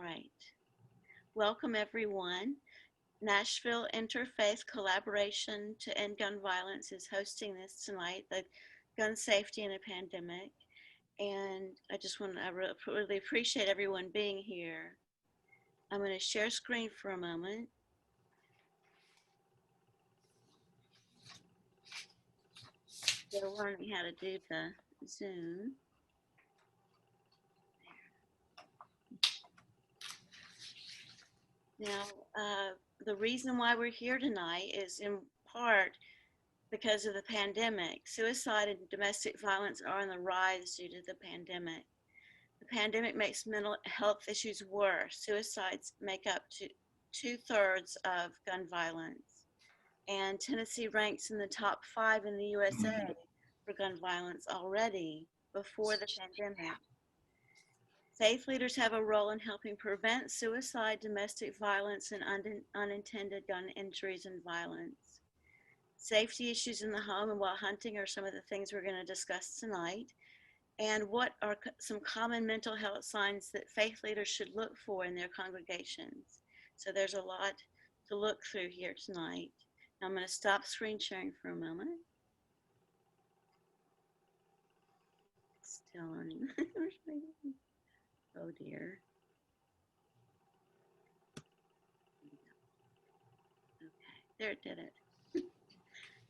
right. Welcome, everyone. Nashville Interfaith Collaboration to End Gun Violence is hosting this tonight, the gun safety in a pandemic. And I really appreciate everyone being here. I'm going to share screen for a moment. They're learning how to do the Zoom. Now, the reason why we're here tonight is in part because of the pandemic. Suicide and domestic violence are on the rise due to the pandemic. The pandemic makes mental health issues worse. Suicides make up to 2/3 of gun violence. And Tennessee ranks in the top 5 in the USA for gun violence already before the pandemic. Faith leaders have a role in helping prevent suicide, domestic violence, and unintended gun injuries and violence. Safety issues in the home and while hunting are some of the things we're going to discuss tonight. And what are some common mental health signs that faith leaders should look for in their congregations? So there's a lot to look through here tonight. Now I'm going to stop screen sharing for a moment. Still learning. Oh dear. Okay, there it did it.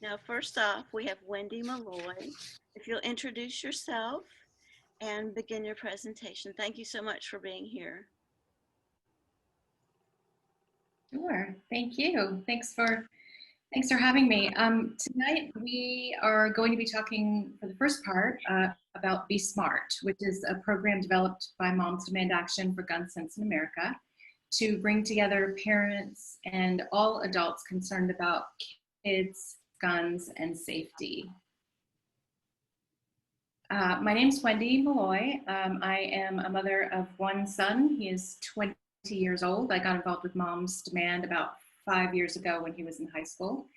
Now, first off, we have Wendy Malloy. If you'll introduce yourself and begin your presentation. Thank you so much for being here. Sure, thank you. Thanks for having me. Tonight we are going to be talking for the first part about Be Smart, which is a program developed by Moms Demand Action for Gun Sense in America to bring together parents and all adults concerned about kids, guns, and safety. My name's Wendy Malloy. I am a mother of one son. He is 20 years old. I got involved with Moms Demand about 5 years ago when he was in high school.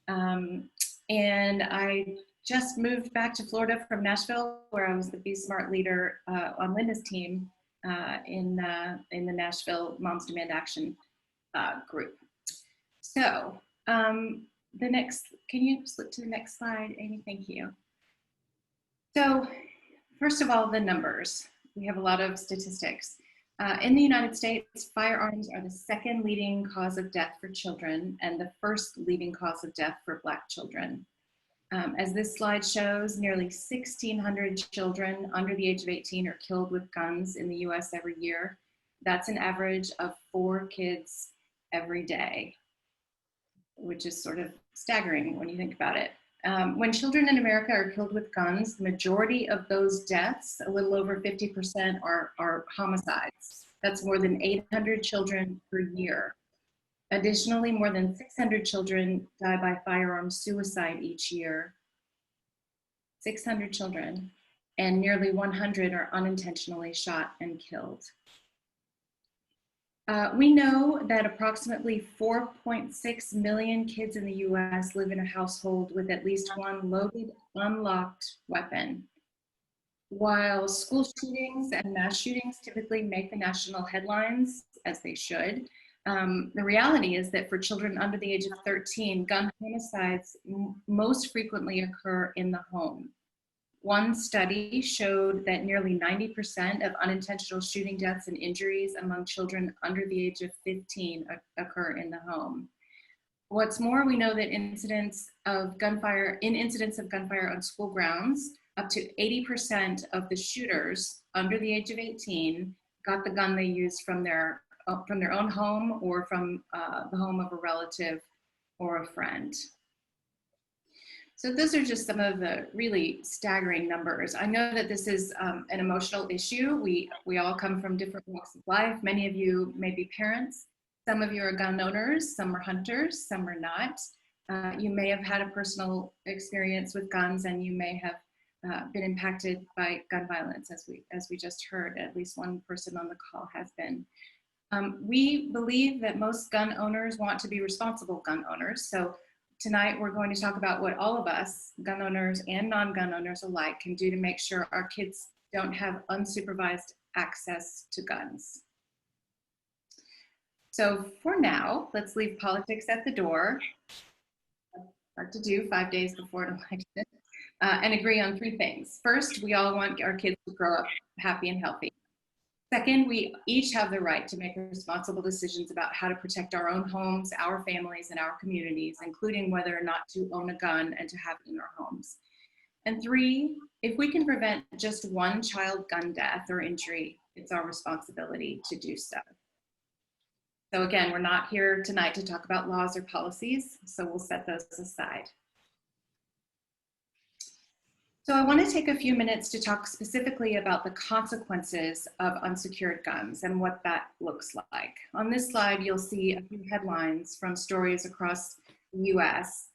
And I just moved back to Florida from Nashville, where I was the Be Smart leader on Linda's team in the Nashville Moms Demand Action group. So can you flip to the next slide, Amy? Thank you. So first of all, the numbers. We have a lot of statistics. In the United States, firearms are the second leading cause of death for children and the first leading cause of death for Black children. As this slide shows, nearly 1,600 children under the age of 18 are killed with guns in the US every year. That's an average of 4 kids every day, which is sort of staggering when you think about it. When children in America are killed with guns, the majority of those deaths, a little over 50%, are homicides. That's more than 800 children per year. Additionally, more than 600 children die by firearm suicide each year. 600 children, and nearly 100 are unintentionally shot and killed. We know that approximately 4.6 million kids in the US live in a household with at least one loaded, unlocked weapon. While school shootings and mass shootings typically make the national headlines, as they should, the reality is that for children under the age of 13, gun homicides most frequently occur in the home. One study showed that nearly 90% of unintentional shooting deaths and injuries among children under the age of 15 occur in the home. What's more, we know that incidents of gunfire on school grounds, up to 80% of the shooters under the age of 18 got the gun they used from their own home or from the home of a relative or a friend. So those are just some of the really staggering numbers. I know that this is an emotional issue. We all come from different walks of life. Many of you may be parents. Some of you are gun owners, some are hunters, some are not. You may have had a personal experience with guns, and you may have been impacted by gun violence, as we just heard. At least one person on the call has been. We believe that most gun owners want to be responsible gun owners. So tonight we're going to talk about what all of us, gun owners and non-gun owners alike, can do to make sure our kids don't have unsupervised access to guns. So for now, let's leave politics at the door. Hard to do 5 days before an election, and agree on three things. First, we all want our kids to grow up happy and healthy. Second, we each have the right to make responsible decisions about how to protect our own homes, our families, and our communities, including whether or not to own a gun and to have it in our homes. And three, if we can prevent just one child gun death or injury, it's our responsibility to do so. So again, we're not here tonight to talk about laws or policies, so we'll set those aside. So I want to take a few minutes to talk specifically about the consequences of unsecured guns and what that looks like. On this slide, you'll see a few headlines from stories across the US.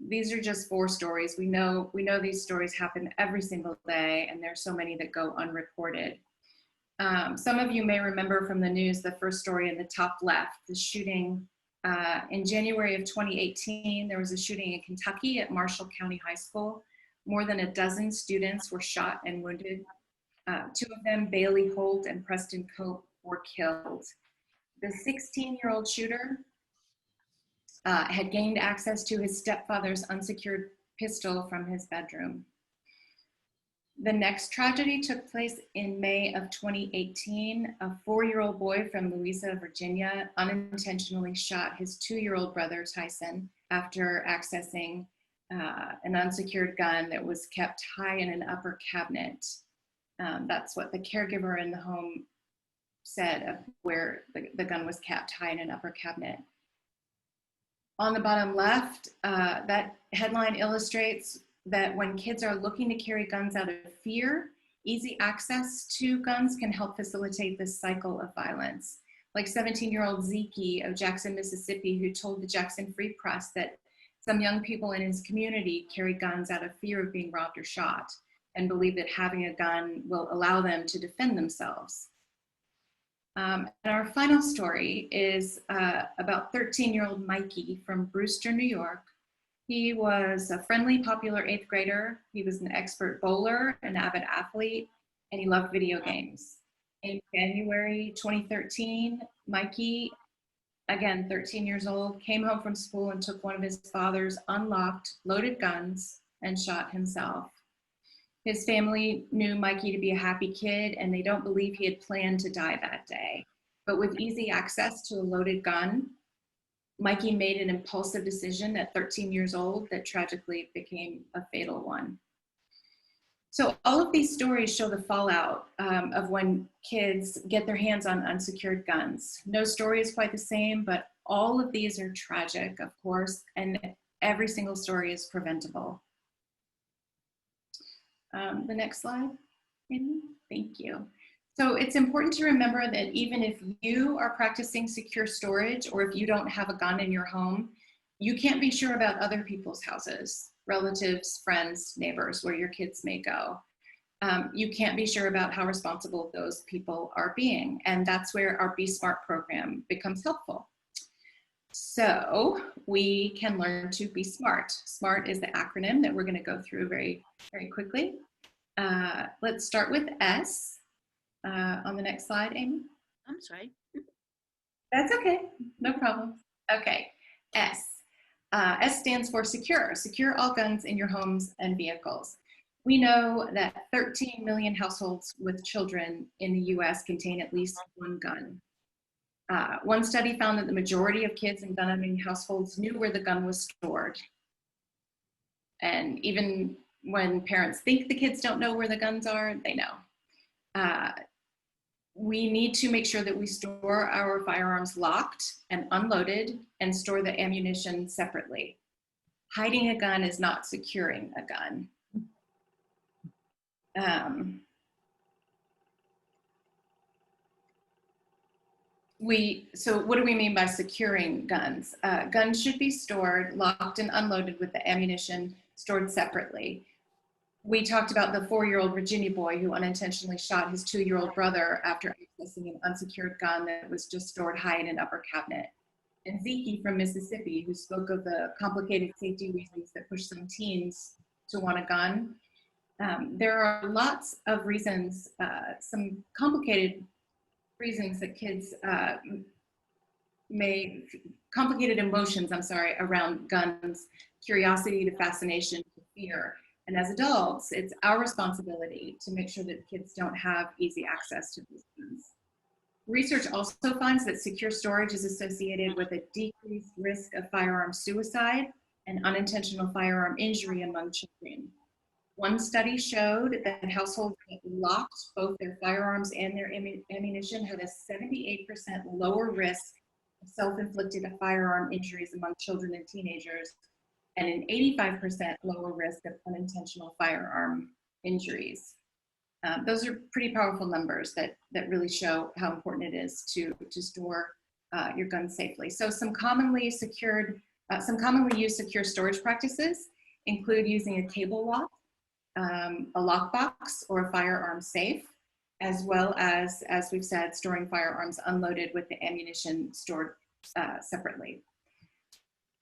These are just 4 stories. We know these stories happen every single day, and there's so many that go unreported. Some of you may remember from the news the first story in the top left, the shooting in January of 2018. There was a shooting in Kentucky at Marshall County High School. More than a dozen students were shot and wounded. 2 of them, Bailey Holt and Preston Cope, were killed. The 16-year-old shooter had gained access to his stepfather's unsecured pistol from his bedroom. The next tragedy took place in May of 2018. A 4-year-old boy from Louisa, Virginia, unintentionally shot his 2-year-old brother, Tyson, after accessing an unsecured gun that was kept high in an upper cabinet. That's what the caregiver in the home said of where the gun was kept, high in an upper cabinet. On the bottom left, that headline illustrates that when kids are looking to carry guns out of fear, easy access to guns can help facilitate this cycle of violence. Like 17-year-old Zeke of Jackson, Mississippi, who told the Jackson Free Press that some young people in his community carry guns out of fear of being robbed or shot and believe that having a gun will allow them to defend themselves. And our final story is about 13-year-old Mikey from Brewster, New York. He was a friendly, popular 8th grader. He was an expert bowler, an avid athlete, and he loved video games. In January 2013, Mikey, again, 13 years old, came home from school and took one of his father's unlocked, loaded guns and shot himself. His family knew Mikey to be a happy kid, and they don't believe he had planned to die that day. But with easy access to a loaded gun, Mikey made an impulsive decision at 13 years old that tragically became a fatal one. So all of these stories show the fallout of when kids get their hands on unsecured guns. No story is quite the same, but all of these are tragic, of course, and every single story is preventable. The next slide, Amy. Thank you. So it's important to remember that even if you are practicing secure storage or if you don't have a gun in your home, you can't be sure about other people's houses, relatives, friends, neighbors, where your kids may go. You can't be sure about how responsible those people are being, and that's where our Be Smart program becomes helpful. So we can learn to be smart. SMART is the acronym that we're going to go through very, very quickly. Let's start with S. On the next slide, Amy. I'm sorry. That's okay, no problem. Okay, S. S stands for secure. Secure all guns in your homes and vehicles. We know that 13 million households with children in the US contain at least one gun. One study found that the majority of kids in gun-owning households knew where the gun was stored. And even when parents think the kids don't know where the guns are, they know. We need to make sure that we store our firearms locked and unloaded and store the ammunition separately. Hiding a gun is not securing a gun. So what do we mean by securing guns? Guns should be stored, locked and unloaded with the ammunition stored separately. We talked about the 4-year-old Virginia boy who unintentionally shot his 2-year-old brother after accessing an unsecured gun that was just stored high in an upper cabinet. And Zeke from Mississippi, who spoke of the complicated safety reasons that push some teens to want a gun. There are lots of reasons, some complicated reasons that kids complicated emotions, around guns, curiosity to fascination to fear. And as adults, it's our responsibility to make sure that kids don't have easy access to these guns. Research also finds that secure storage is associated with a decreased risk of firearm suicide and unintentional firearm injury among children. One study showed that households that locked both their firearms and their ammunition had a 78% lower risk of self-inflicted firearm injuries among children and teenagers, and an 85% lower risk of unintentional firearm injuries. Those are pretty powerful numbers that really show how important it is to store your guns safely. So some commonly used secure storage practices include using a cable lock, a lockbox, or a firearm safe, as well as we've said, storing firearms unloaded with the ammunition stored separately.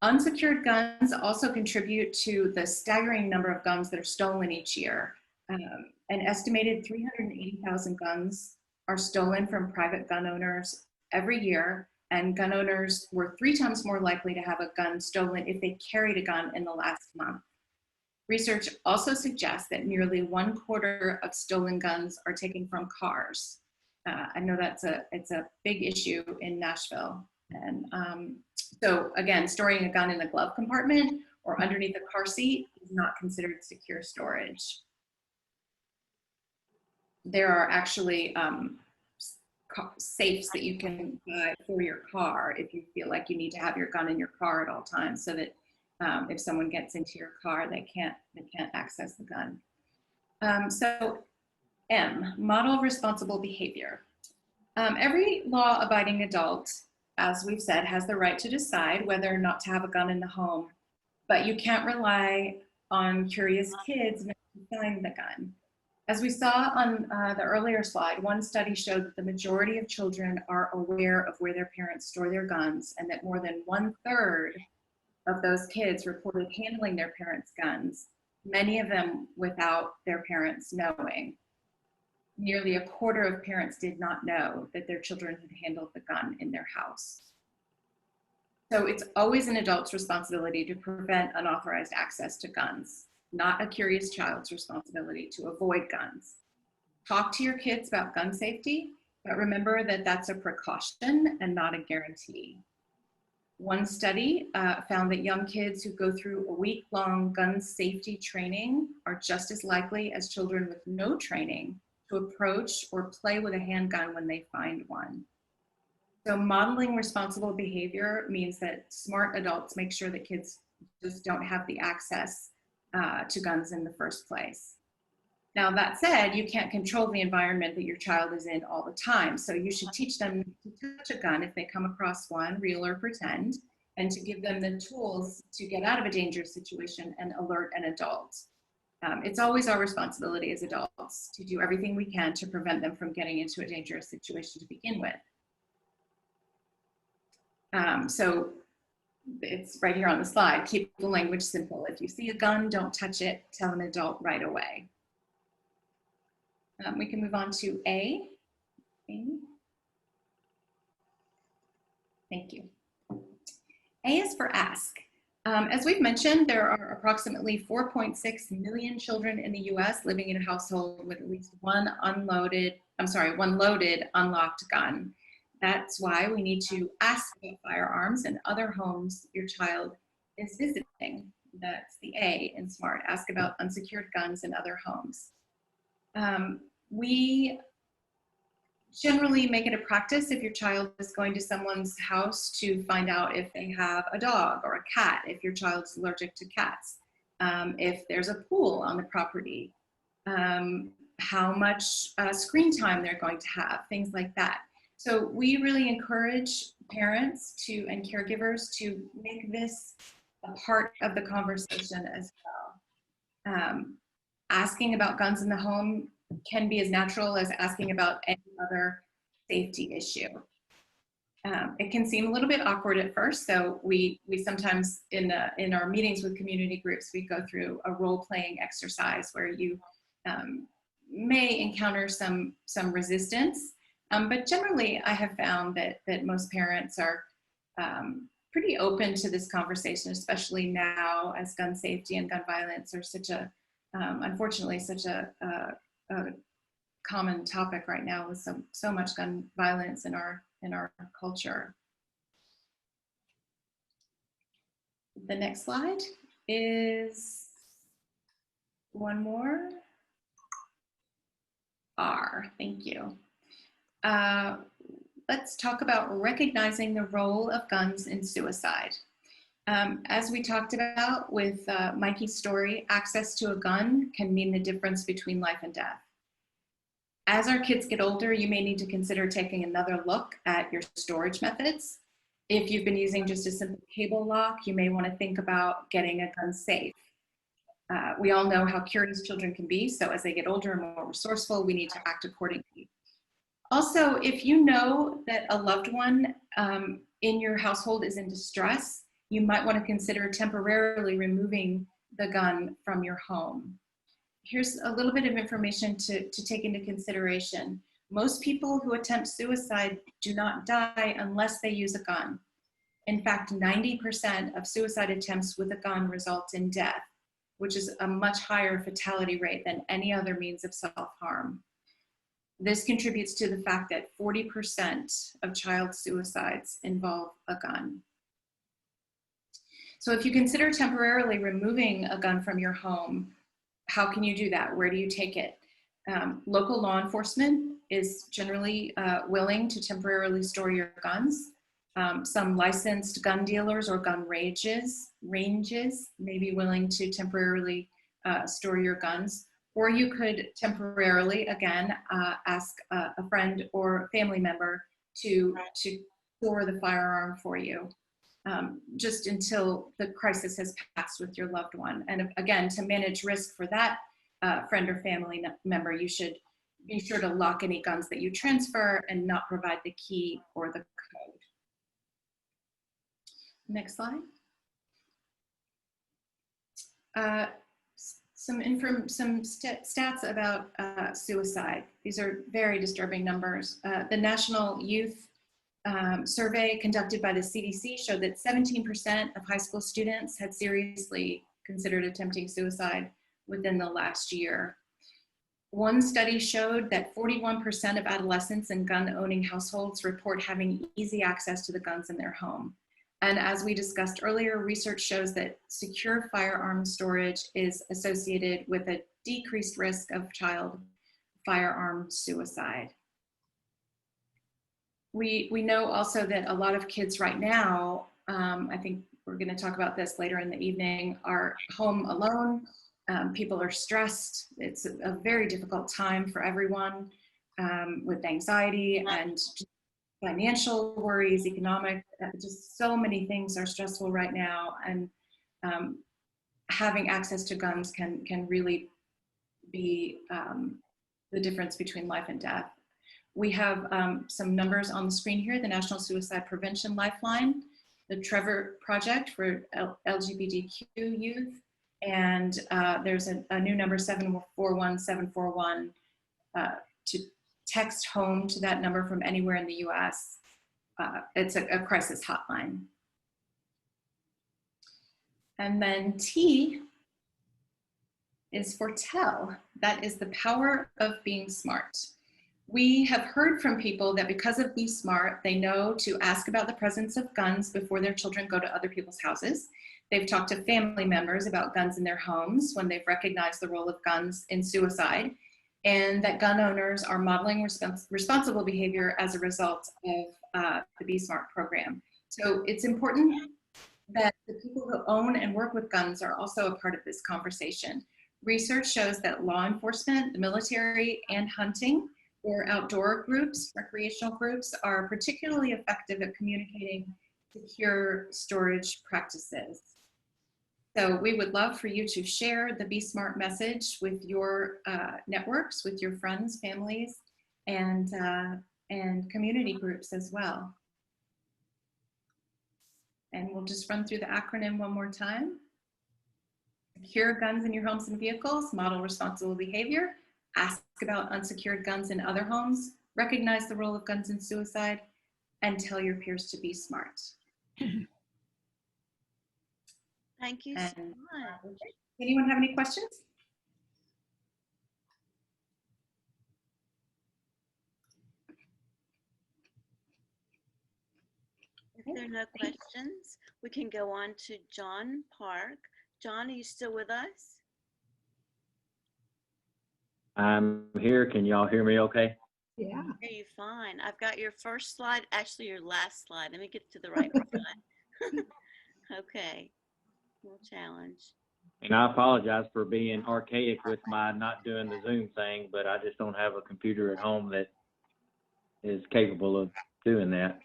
Unsecured guns also contribute to the staggering number of guns that are stolen each year. An estimated 380,000 guns are stolen from private gun owners every year, and gun owners were 3 times more likely to have a gun stolen if they carried a gun in the last month. Research also suggests that nearly 1/4 of stolen guns are taken from cars. I know it's a big issue in Nashville. And so again, storing a gun in the glove compartment or underneath a car seat is not considered secure storage. There are actually safes that you can buy for your car if you feel like you need to have your gun in your car at all times, so that if someone gets into your car, they can't access the gun. So M, model responsible behavior. Every law-abiding adult, as we've said, has the right to decide whether or not to have a gun in the home, but you can't rely on curious kids to find the gun. As we saw on the earlier slide, one study showed that the majority of children are aware of where their parents store their guns, and that more than 1/3 of those kids reported handling their parents' guns, many of them without their parents knowing. Nearly 1/4 of parents did not know that their children had handled the gun in their house. So it's always an adult's responsibility to prevent unauthorized access to guns, not a curious child's responsibility to avoid guns. Talk to your kids about gun safety, but remember that that's a precaution and not a guarantee. One study found that young kids who go through a week-long gun safety training are just as likely as children with no training to approach or play with a handgun when they find one. So modeling responsible behavior means that smart adults make sure that kids just don't have the access to guns in the first place. Now, that said, you can't control the environment that your child is in all the time. So you should teach them to touch a gun if they come across one, real or pretend, and to give them the tools to get out of a dangerous situation and alert an adult. It's always our responsibility as adults to do everything we can to prevent them from getting into a dangerous situation to begin with. So it's right here on the slide. Keep the language simple. If you see a gun, don't touch it. Tell an adult right away. We can move on to A. Amy? Thank you. A is for ask. As we've mentioned, there are approximately 4.6 million children in the US living in a household with at least one loaded, unlocked gun. That's why we need to ask about firearms and other homes your child is visiting. That's the A in SMART, ask about unsecured guns in other homes. We generally make it a practice if your child is going to someone's house to find out if they have a dog or a cat, if your child's allergic to cats, if there's a pool on the property, how much screen time they're going to have, things like that. So we really encourage parents and caregivers to make this a part of the conversation as well. Asking about guns in the home can be as natural as asking about any other safety issue. It can seem a little bit awkward at first, so we sometimes in our meetings with community groups, we go through a role-playing exercise where you may encounter some resistance, but generally I have found that most parents are pretty open to this conversation, especially now as gun safety and gun violence are such a, unfortunately, such a common topic right now with so much gun violence in our culture. The next slide is one more. R, thank you. Let's talk about recognizing the role of guns in suicide. As we talked about with Mikey's story, access to a gun can mean the difference between life and death. As our kids get older, you may need to consider taking another look at your storage methods. If you've been using just a simple cable lock, you may want to think about getting a gun safe. We all know how curious children can be, so as they get older and more resourceful, we need to act accordingly. Also, if you know that a loved one in your household is in distress, you might want to consider temporarily removing the gun from your home. Here's a little bit of information to take into consideration. Most people who attempt suicide do not die unless they use a gun. In fact, 90% of suicide attempts with a gun result in death, which is a much higher fatality rate than any other means of self-harm. This contributes to the fact that 40% of child suicides involve a gun. So if you consider temporarily removing a gun from your home, how can you do that? Where do you take it? Local law enforcement is generally willing to temporarily store your guns. Some licensed gun dealers or gun ranges may be willing to temporarily store your guns. Or you could temporarily, again, ask a friend or family member to store the firearm for you, just until the crisis has passed with your loved one. And again, to manage risk for that friend or family member, you should be sure to lock any guns that you transfer and not provide the key or the code. Next slide. Some stats about suicide. These are very disturbing numbers. The National Youth Survey conducted by the CDC showed that 17% of high school students had seriously considered attempting suicide within the last year. One study showed that 41% of adolescents in gun-owning households report having easy access to the guns in their home. And as we discussed earlier, research shows that secure firearm storage is associated with a decreased risk of child firearm suicide. We know also that a lot of kids right now, I think we're going to talk about this later in the evening, are home alone. People are stressed. It's a very difficult time for everyone with anxiety and financial worries, economic, just so many things are stressful right now. And having access to guns can really be the difference between life and death. We have some numbers on the screen here: the National Suicide Prevention Lifeline, the Trevor Project for LGBTQ youth, and there's a new number, 741-741, to text home to that number from anywhere in the US. It's a crisis hotline. And then T is for tell. That is the power of being smart. We have heard from people that because of Be Smart, they know to ask about the presence of guns before their children go to other people's houses. They've talked to family members about guns in their homes when they've recognized the role of guns in suicide, and that gun owners are modeling responsible behavior as a result of the Be Smart program. So it's important that the people who own and work with guns are also a part of this conversation. Research shows that law enforcement, the military, and hunting or outdoor groups, recreational groups, are particularly effective at communicating secure storage practices. So we would love for you to share the Be Smart message with your networks, with your friends, families, and community groups as well. And we'll just run through the acronym one more time. Secure guns in your homes and vehicles, model responsible behavior, ask about unsecured guns in other homes, recognize the role of guns in suicide, and tell your peers to be smart. Thank you so And much. anyone have any questions? If there are no questions, we can go on to John Park. John, are you still with us? I'm here. Can y'all hear me okay? Yeah. I hear you fine. I've got your first slide, actually your last slide. Let me get to the right slide. Okay, little challenge. And I apologize for being archaic with my not doing the Zoom thing, but I just don't have a computer at home that is capable of doing that.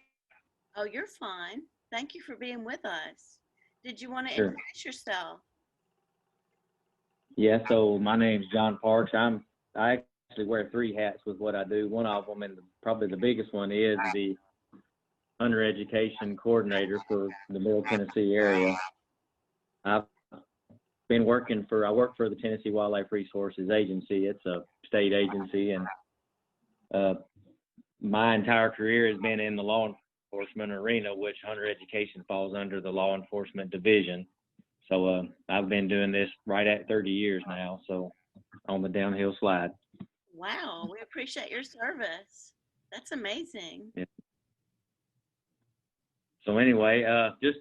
Oh, you're fine. Thank you for being with us. Did you want to Sure. introduce yourself? Yeah, so my name's John Parks. I actually wear 3 hats with what I do. One of them, and probably the biggest one, is the hunter education coordinator for the Middle Tennessee area. I've been I work for the Tennessee Wildlife Resources Agency. It's a state agency, and my entire career has been in the law enforcement arena, which hunter education falls under the law enforcement division. So I've been doing this right at 30 years now, so on the downhill slide. Wow, we appreciate your service. That's amazing. Yeah. So anyway, just,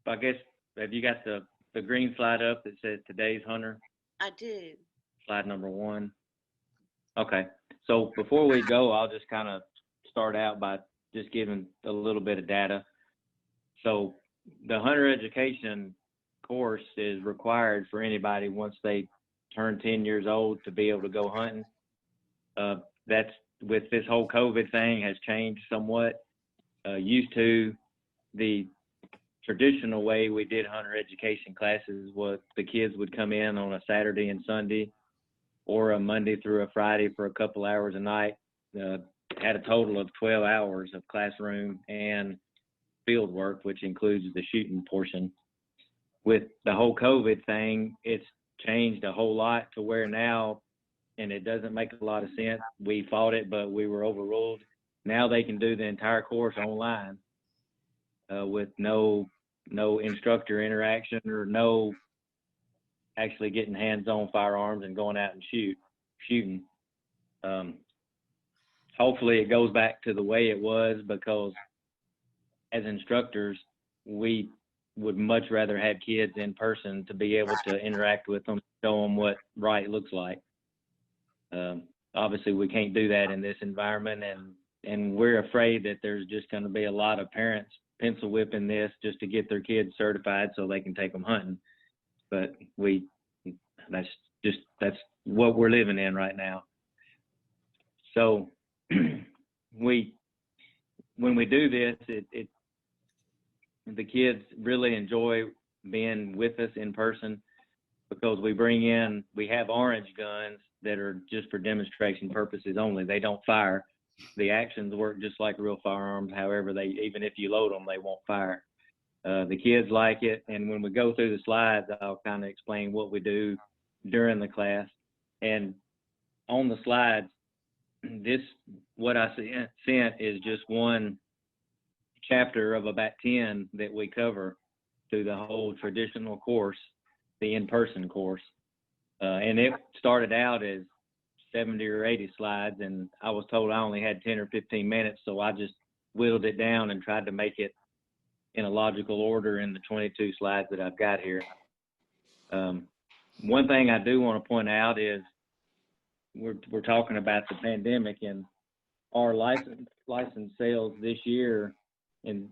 I guess, have you got the green slide up that says today's hunter? I do. Slide number 1. Okay. So before we go, I'll just kind of start out by just giving a little bit of data. So the hunter education course is required for anybody once they turn 10 years old to be able to go hunting. That's, with this whole COVID thing, has changed somewhat. Used to, the traditional way we did hunter education classes was the kids would come in on a Saturday and Sunday, or a Monday through a Friday for a couple hours a night. Had a total of 12 hours of classroom and field work, which includes the shooting portion. With the whole COVID thing, it's changed a whole lot to where now, and it doesn't make a lot of sense. We fought it, but we were overruled. Now they can do the entire course online with no instructor interaction, or no actually getting hands-on firearms and going out and shooting. Hopefully it goes back to the way it was, because as instructors, we would much rather have kids in person to be able to interact with them, show them what right looks like. Obviously we can't do that in this environment, and we're afraid that there's just going to be a lot of parents pencil whipping this just to get their kids certified so they can take them hunting. But that's what we're living in right now. So when we do this, the kids really enjoy being with us in person, because we have orange guns that are just for demonstration purposes only. They don't fire. The actions work just like real firearms. However, even if you load them, they won't fire. The kids like it, and when we go through the slides, I'll kind of explain what we do during the class. And on the slides, what I sent is just one chapter of about 10 that we cover through the whole traditional course, the in-person course. And it started out as 70 or 80 slides, and I was told I only had 10 or 15 minutes, so I just whittled it down and tried to make it in a logical order in the 22 slides that I've got here. One thing I do want to point out is we're talking about the pandemic, and our license sales this year, and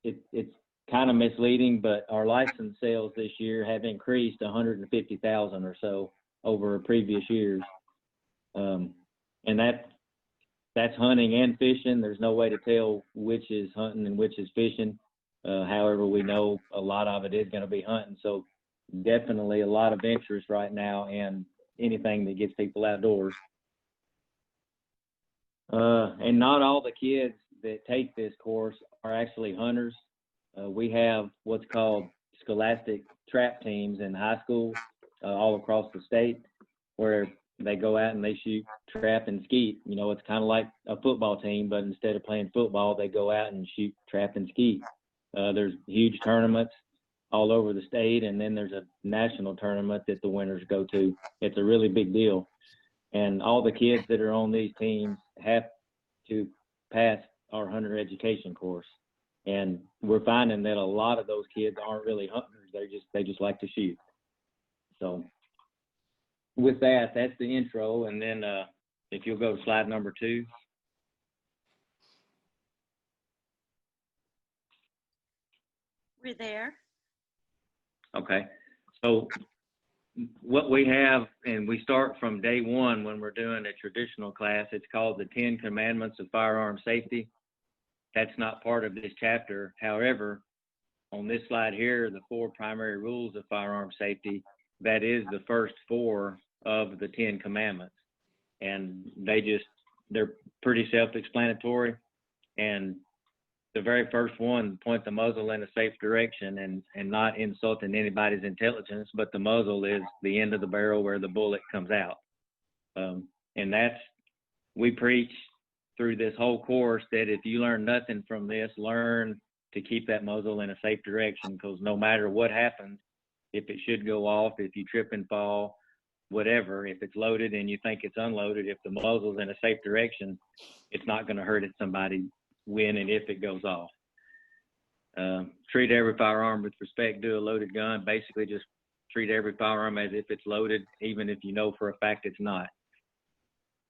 it's kind of misleading, but our license sales this year have increased 150,000 or so over previous years. And that's hunting and fishing. There's no way to tell which is hunting and which is fishing. However, we know a lot of it is going to be hunting. So definitely a lot of interest right now in anything that gets people outdoors. And not all the kids that take this course are actually hunters. We have what's called scholastic trap teams in high school all across the state, where they go out and they shoot, trap, and skeet. You know, it's kind of like a football team, but instead of playing football, they go out and shoot, trap, and skeet. There's huge tournaments all over the state, and then there's a national tournament that the winners go to. It's a really big deal. And all the kids that are on these teams have to pass our hunter education course. And we're finding that a lot of those kids aren't really hunters. They just like to shoot. So with that, that's the intro. And then if you'll go to slide number 2. We're there. Okay. So what we have, and we start from day one when we're doing a traditional class, it's called the 10 Commandments of Firearm Safety. That's not part of this chapter. However, on this slide here, the 4 primary rules of firearm safety, that is the first 4 of the 10 commandments. And they're pretty self-explanatory. And the very first one, point the muzzle in a safe direction and not insulting anybody's intelligence, but the muzzle is the end of the barrel where the bullet comes out. And we preach through this whole course that if you learn nothing from this, learn to keep that muzzle in a safe direction, because no matter what happens, if it should go off, if you trip and fall, whatever, if it's loaded and you think it's unloaded, if the muzzle's in a safe direction, it's not going to hurt somebody when and if it goes off. Treat every firearm with respect to a loaded gun. Basically, just treat every firearm as if it's loaded, even if you know for a fact it's not.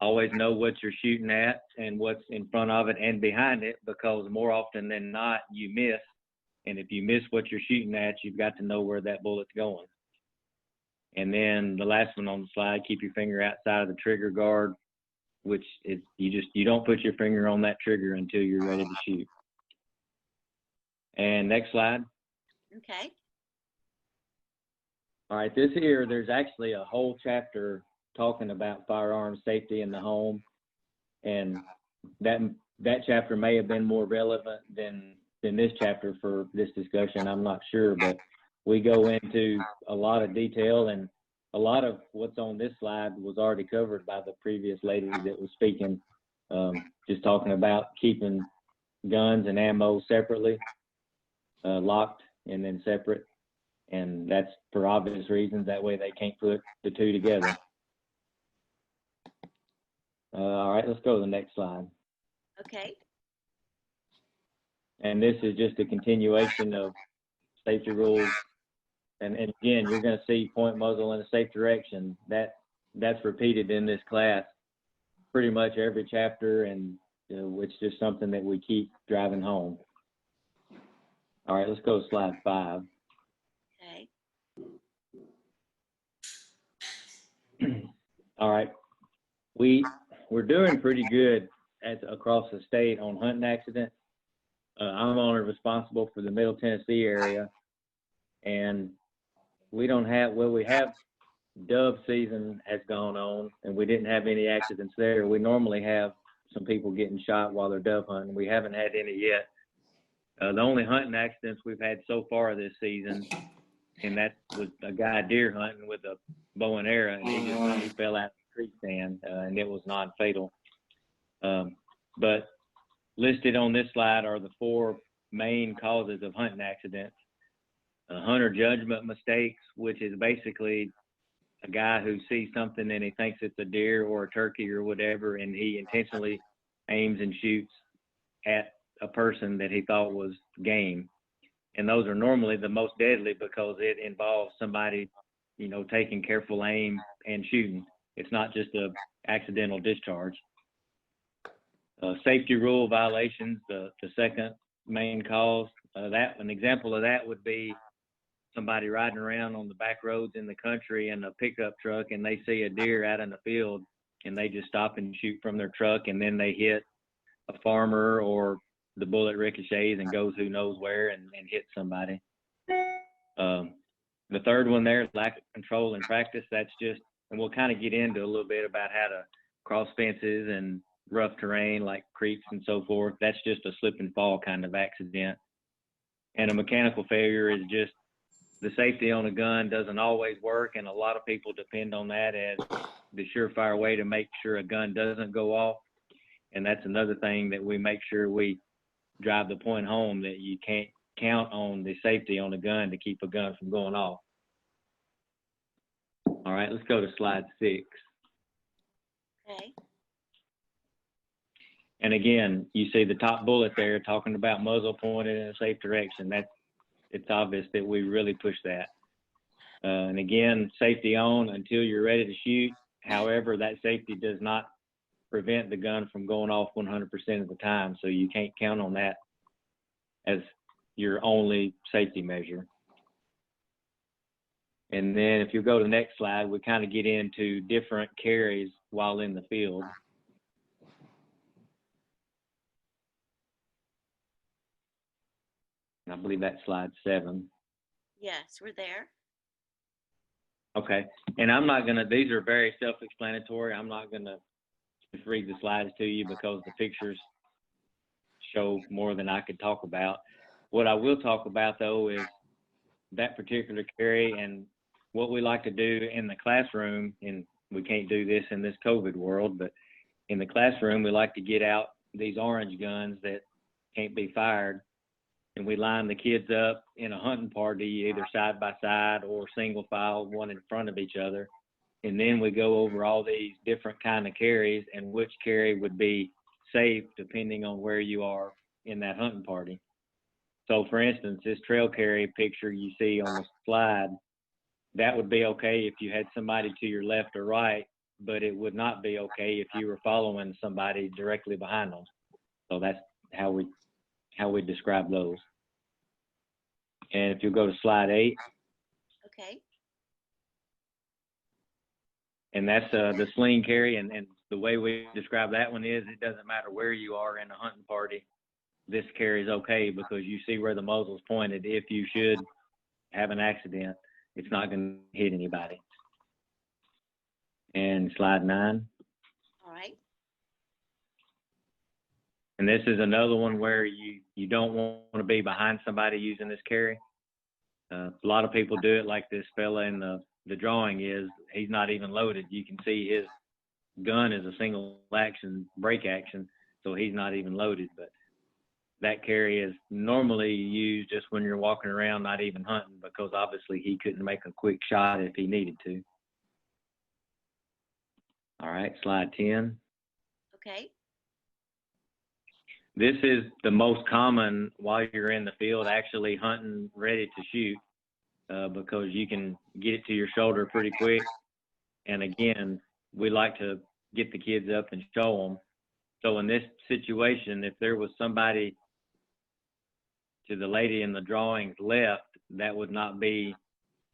Always know what you're shooting at and what's in front of it and behind it, because more often than not, you miss. And if you miss what you're shooting at, you've got to know where that bullet's going. And then the last one on the slide, keep your finger outside of the trigger guard, which is you don't put your finger on that trigger until you're ready to shoot. And next slide. Okay. All right, this here, there's actually a whole chapter talking about firearm safety in the home. And that chapter may have been more relevant than this chapter for this discussion. I'm not sure, but we go into a lot of detail, and a lot of what's on this slide was already covered by the previous lady that was speaking, just talking about keeping guns and ammo separately, locked and then separate. And that's for obvious reasons. That way they can't put the 2 together. All right, let's go to the next slide. Okay. And this is just a continuation of safety rules. And again, you're going to see point muzzle in a safe direction. That's repeated in this class pretty much every chapter, and it's just something that we keep driving home. All right, let's go to slide 5. Okay. All right, we're doing pretty good across the state on hunting accidents. I'm only responsible for the Middle Tennessee area, and we have dove season has gone on, and we didn't have any accidents there. We normally have some people getting shot while they're dove hunting. We haven't had any yet. The only hunting accidents we've had so far this season, and that was a guy deer hunting with a bow and arrow, and he fell out of the tree stand, and it was non-fatal. But listed on this slide are the 4 main causes of hunting accidents. Hunter judgment mistakes, which is basically a guy who sees something and he thinks it's a deer or a turkey or whatever, and he intentionally aims and shoots at a person that he thought was game. And those are normally the most deadly because it involves somebody, taking careful aim and shooting. It's not just a accidental discharge. Safety rule violations, the second main cause. An example of that would be somebody riding around on the back roads in the country in a pickup truck, and they see a deer out in the field, and they just stop and shoot from their truck, and then they hit a farmer, or the bullet ricochets and goes who knows where and hits somebody. The third one there is lack of control and practice. That's just, and we'll kind of get into a little bit about how to cross fences and rough terrain like creeks and so forth. That's just a slip and fall kind of accident. And a mechanical failure is just the safety on a gun doesn't always work, and a lot of people depend on that as the surefire way to make sure a gun doesn't go off. And that's another thing that we make sure we drive the point home, that you can't count on the safety on the gun to keep a gun from going off. All right, let's go to slide 6. Okay. And again, you see the top bullet there talking about muzzle pointed in a safe direction. It's obvious that we really push that. And again, safety on until you're ready to shoot. However, that safety does not prevent the gun from going off 100% of the time, so you can't count on that as your only safety measure. And then if you go to the next slide, we kind of get into different carries while in the field. I believe that's slide 7. Yes, we're there. Okay, and I'm not gonna, these are very self-explanatory. I'm not gonna just read the slides to you because the pictures show more than I could talk about. What I will talk about though is that particular carry and what we like to do in the classroom, and we can't do this in this COVID world, but in the classroom, we like to get out these orange guns that can't be fired, and we line the kids up in a hunting party, either side by side or single file, one in front of each other. And then we go over all these different kind of carries and which carry would be safe depending on where you are in that hunting party. So for instance, this trail carry picture you see on the slide, that would be okay if you had somebody to your left or right, but it would not be okay if you were following somebody directly behind them. So that's how we describe those. And if you go to slide 8. Okay. And that's the sling carry, and the way we describe that one is it doesn't matter where you are in a hunting party, this carry is okay because you see where the muzzle's pointed. If you should have an accident, it's not going to hit anybody. And slide 9. All right. And this is another one where you don't want to be behind somebody using this carry. A lot of people do it like this fella in the drawing is. He's not even loaded. You can see his gun is a single action break action, so he's not even loaded. But that carry is normally used just when you're walking around, not even hunting, because obviously he couldn't make a quick shot if he needed to. All right, slide 10. Okay. This is the most common while you're in the field, actually hunting ready to shoot, because you can get it to your shoulder pretty quick. And again, we like to get the kids up and show them. So in this situation, if there was somebody to the lady in the drawings left, that would not be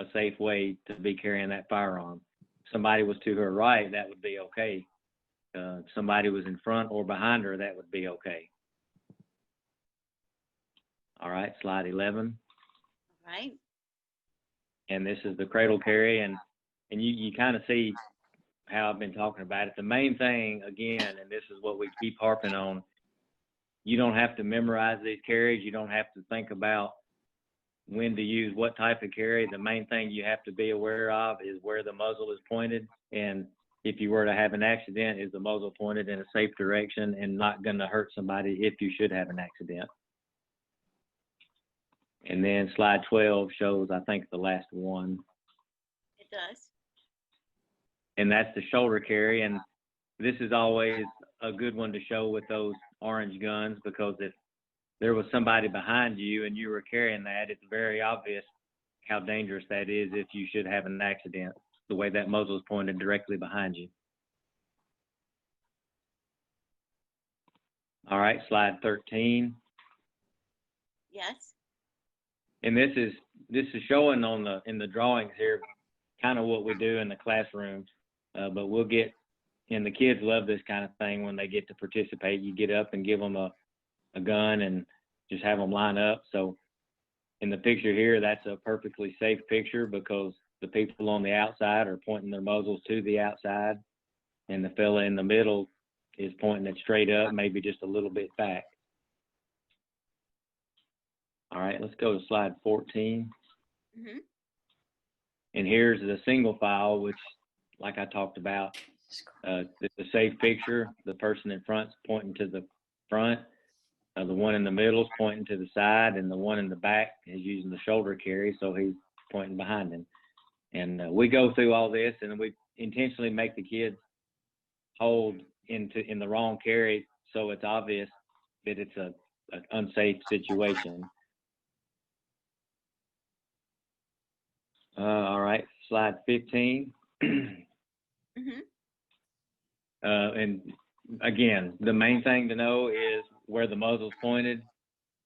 a safe way to be carrying that firearm. If somebody was to her right, that would be okay. If somebody was in front or behind her, that would be okay. All right, slide 11. All right. And this is the cradle carry, and you kind of see how I've been talking about it. The main thing, again, and this is what we keep harping on, you don't have to memorize these carries. You don't have to think about when to use what type of carry. The main thing you have to be aware of is where the muzzle is pointed, and if you were to have an accident, is the muzzle pointed in a safe direction and not going to hurt somebody if you should have an accident. And then slide 12 shows, I think, the last one. It does. And that's the shoulder carry. And this is always a good one to show with those orange guns, because if there was somebody behind you and you were carrying that, it's very obvious how dangerous that is if you should have an accident, the way that muzzle is pointed directly behind you. All right, slide 13. Yes. And this is showing in the drawings here kind of what we do in the classroom, but we'll get, and the kids love this kind of thing when they get to participate. You get up and give them a gun and just have them line up. So in the picture here, that's a perfectly safe picture because the people on the outside are pointing their muzzles to the outside, and the fella in the middle is pointing it straight up, maybe just a little bit back. All right, let's go to slide 14. Mm-hmm. And here's the single file, which, like I talked about, the safe picture, the person in front's pointing to the front. The one in the middle is pointing to the side, and the one in the back is using the shoulder carry, so he's pointing behind him. And we go through all this, and we intentionally make the kids hold in the wrong carry, so it's obvious that it's an unsafe situation. All right, slide 15. Mm-hmm. And again, the main thing to know is where the muzzle's pointed,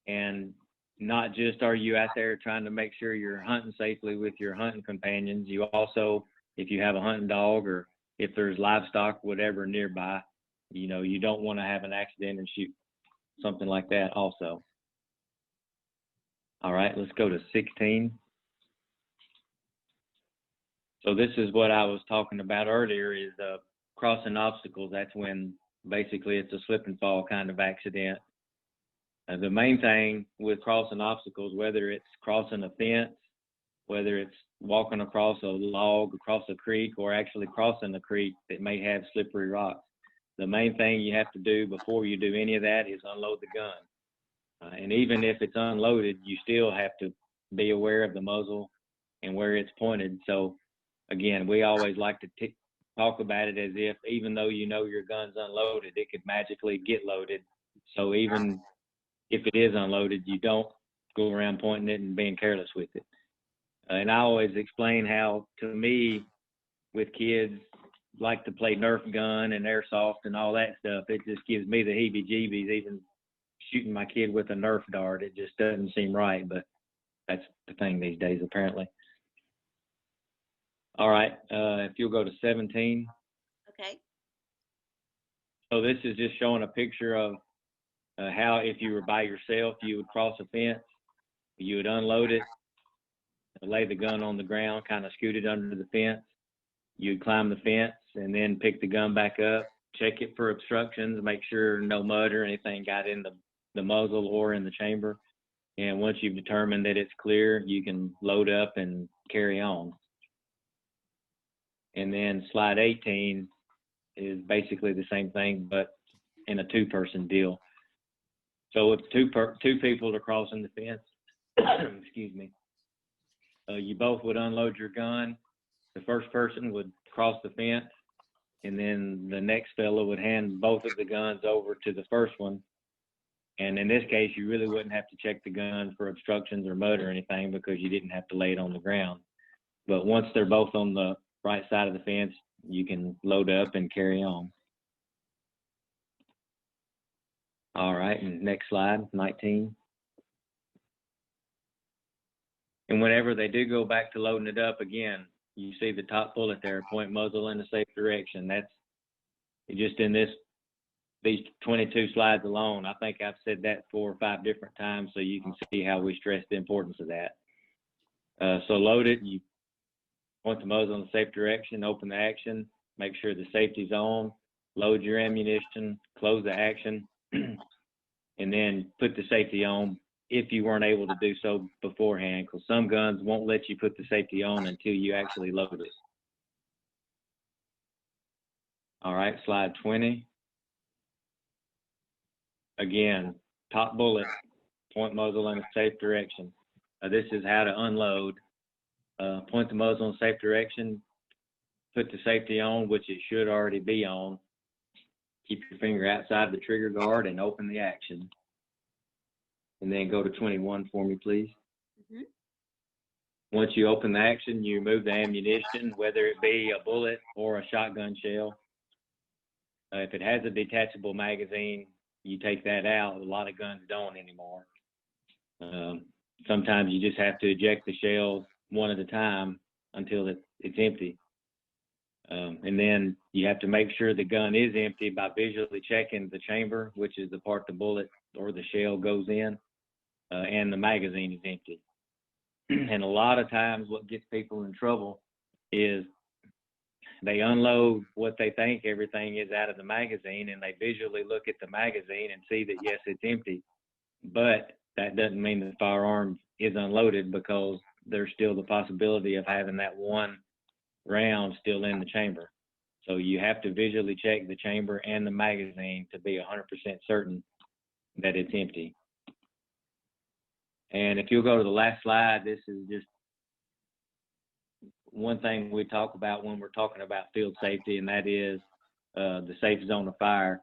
and not just are you out there trying to make sure you're hunting safely with your hunting companions. You also, if you have a hunting dog or if there's livestock, whatever nearby, you don't want to have an accident and shoot something like that also. All right, let's go to 16. So this is what I was talking about earlier, is crossing obstacles. That's when basically it's a slip and fall kind of accident. The main thing with crossing obstacles, whether it's crossing a fence, whether it's walking across a log, across a creek, or actually crossing a creek that may have slippery rocks, the main thing you have to do before you do any of that is unload the gun. And even if it's unloaded, you still have to be aware of the muzzle and where it's pointed. So again, we always like to talk about it as if, even though your gun's unloaded, it could magically get loaded. So even if it is unloaded, you don't go around pointing it and being careless with it. And I always explain how, to me, with kids like to play Nerf gun and airsoft and all that stuff, it just gives me the heebie-jeebies even shooting my kid with a Nerf dart. It just doesn't seem right, but that's the thing these days, apparently. All right, if you'll go to 17. Okay. So this is just showing a picture of how, if you were by yourself, you would cross a fence, you would unload it, lay the gun on the ground, kind of scoot it under the fence. You'd climb the fence and then pick the gun back up, check it for obstructions, make sure no mud or anything got in the muzzle or in the chamber. And once you've determined that it's clear, you can load up and carry on. And then slide 18 is basically the same thing, but in a two-person deal. So if two people are crossing the fence, excuse me, you both would unload your gun. The first person would cross the fence, and then the next fellow would hand both of the guns over to the first one. And in this case, you really wouldn't have to check the gun for obstructions or mud or anything, because you didn't have to lay it on the ground. But once they're both on the right side of the fence, you can load up and carry on. All right, and next slide, 19. And whenever they do go back to loading it up again, you see the top bullet there, point muzzle in a safe direction. That's just in these 22 slides alone. I think I've said that 4 or 5 different times, so you can see how we stress the importance of that. So load it, you point the muzzle in a safe direction, open the action, make sure the safety's on, load your ammunition, close the action, and then put the safety on if you weren't able to do so beforehand, because some guns won't let you put the safety on until you actually load it. All right, slide 20. Again, top bullet, point muzzle in a safe direction. This is how to unload. Point the muzzle in a safe direction, put the safety on, which it should already be on. Keep your finger outside the trigger guard and open the action. And then go to 21 for me, please. Mm-hmm. Once you open the action, you remove the ammunition, whether it be a bullet or a shotgun shell. If it has a detachable magazine, you take that out. A lot of guns don't anymore. Sometimes you just have to eject the shells one at a time until it's empty. And then you have to make sure the gun is empty by visually checking the chamber, which is the part the bullet or the shell goes in, and the magazine is empty. And a lot of times what gets people in trouble is they unload what they think everything is out of the magazine, and they visually look at the magazine and see that, yes, it's empty. But that doesn't mean the firearm is unloaded, because there's still the possibility of having that one round still in the chamber. So you have to visually check the chamber and the magazine to be 100% certain that it's empty. And if you'll go to the last slide, this is just one thing we talk about when we're talking about field safety, and that is the safe zone of fire.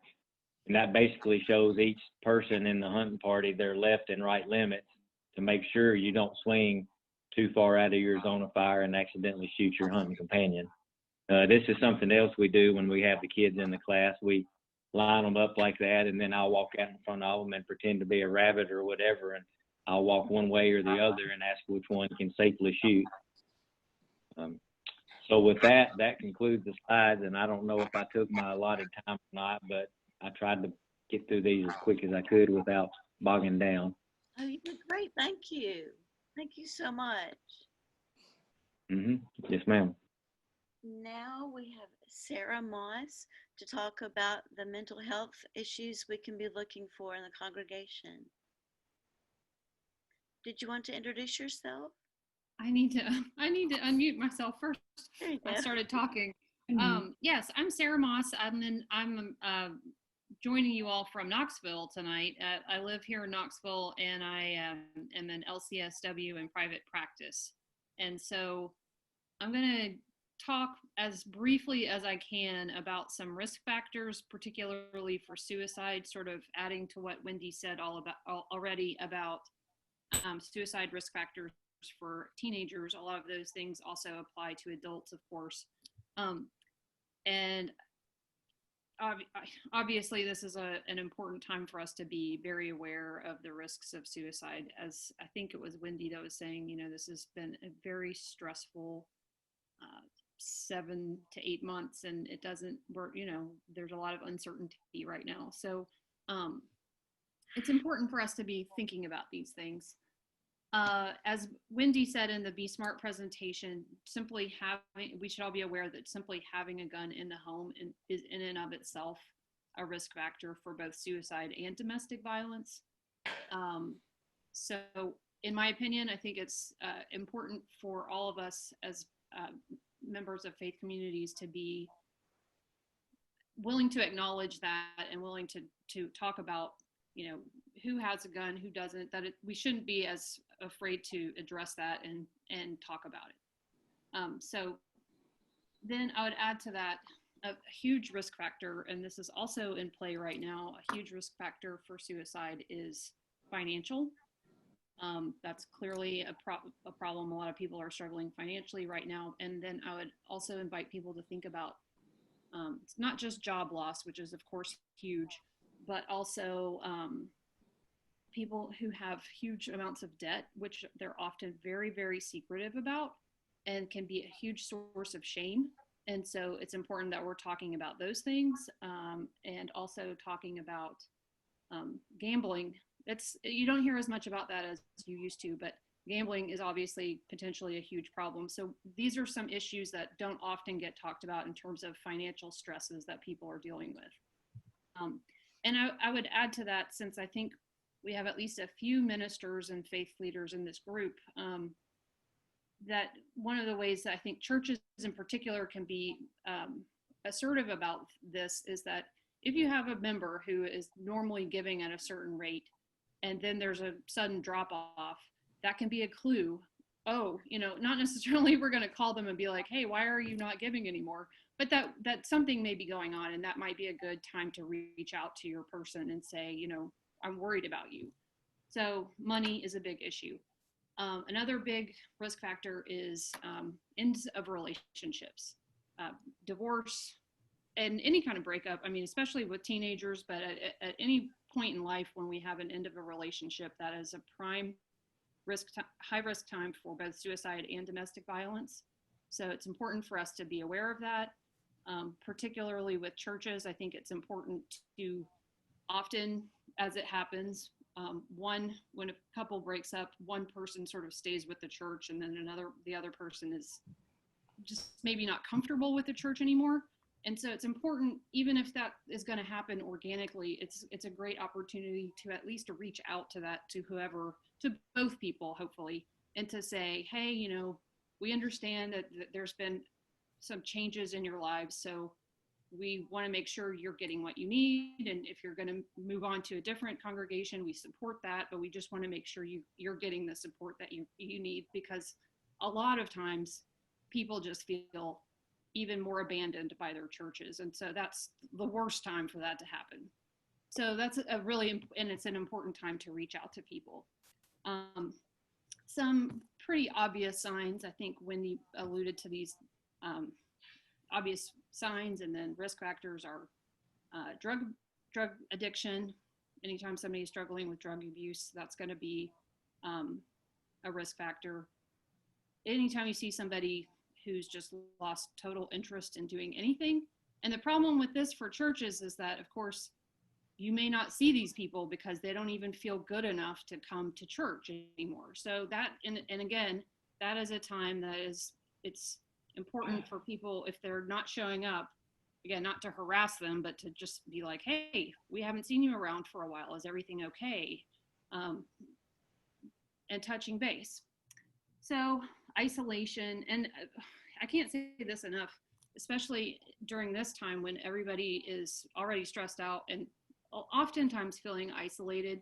And that basically shows each person in the hunting party their left and right limits to make sure you don't swing too far out of your zone of fire and accidentally shoot your hunting companion. This is something else we do when we have the kids in the class. We line them up like that, and then I'll walk out in front of them and pretend to be a rabbit or whatever, and I'll walk one way or the other and ask which one can safely shoot. So with that, that concludes the slides, and I don't know if I took my allotted time or not, but I tried to get through these as quick as I could without bogging down. Oh, you did great. Thank you. Thank you so much. Yes, ma'am. Now we have Sarah Moss to talk about the mental health issues we can be looking for in the congregation. Did you want to introduce yourself? I need to unmute myself first. There you go. I started talking. Yes, I'm Sarah Moss. I'm joining you all from Knoxville tonight. I live here in Knoxville, and I am an LCSW in private practice. And so I'm going to talk as briefly as I can about some risk factors, particularly for suicide, sort of adding to what Wendy said already about suicide risk factors for teenagers. A lot of those things also apply to adults, of course. And obviously, this is an important time for us to be very aware of the risks of suicide. As I think it was Wendy that was saying, this has been a very stressful 7 to 8 months, and it doesn't work. There's a lot of uncertainty right now. So it's important for us to be thinking about these things. As Wendy said in the Be Smart presentation, we should all be aware that simply having a gun in the home is in and of itself a risk factor for both suicide and domestic violence. So in my opinion, I think it's important for all of us as members of faith communities to be willing to acknowledge that and willing to talk about who has a gun, who doesn't, we shouldn't be as afraid to address that and talk about it. So then I would add to that a huge risk factor, and this is also in play right now, a huge risk factor for suicide is financial. That's clearly a problem. A lot of people are struggling financially right now. And then I would also invite people to think about it's not just job loss, which is of course huge, but also people who have huge amounts of debt, which they're often very, very secretive about and can be a huge source of shame. And so it's important that we're talking about those things and also talking about gambling. You don't hear as much about that as you used to, but gambling is obviously potentially a huge problem. So these are some issues that don't often get talked about in terms of financial stresses that people are dealing with. And I would add to that, since I think we have at least a few ministers and faith leaders in this group, that one of the ways that I think churches in particular can be assertive about this is that if you have a member who is normally giving at a certain rate, and then there's a sudden drop off, that can be a clue. Oh, not necessarily we're going to call them and be like, hey, why are you not giving anymore? But that something may be going on, and that might be a good time to reach out to your person and say, I'm worried about you. So money is a big issue. Another big risk factor is ends of relationships, divorce, and any kind of breakup. I mean, especially with teenagers, but at any point in life when we have an end of a relationship, that is a prime high risk time for both suicide and domestic violence. So it's important for us to be aware of that. Particularly with churches, I think it's important to often, as it happens, when a couple breaks up, one person sort of stays with the church, and then the other person is just maybe not comfortable with the church anymore. And so it's important, even if that is going to happen organically, it's a great opportunity to at least reach out to both people, hopefully, and to say, hey, we understand that there's been some changes in your lives. So we want to make sure you're getting what you need. And if you're going to move on to a different congregation, we support that, but we just want to make sure you're getting the support that you need, because a lot of times people just feel even more abandoned by their churches. And so that's the worst time for that to happen. So that's and it's an important time to reach out to people. Some pretty obvious signs, I think Wendy alluded to these obvious signs, and then risk factors are drug addiction. Anytime somebody is struggling with drug abuse, that's going to be a risk factor. Anytime you see somebody who's just lost total interest in doing anything. And the problem with this for churches is that, of course, you may not see these people because they don't even feel good enough to come to church anymore. So that, and again, that is a time that it's important for people, if they're not showing up, again, not to harass them, but to just be like, hey, we haven't seen you around for a while. Is everything okay? And touching base. So isolation, and I can't say this enough, especially during this time when everybody is already stressed out and oftentimes feeling isolated.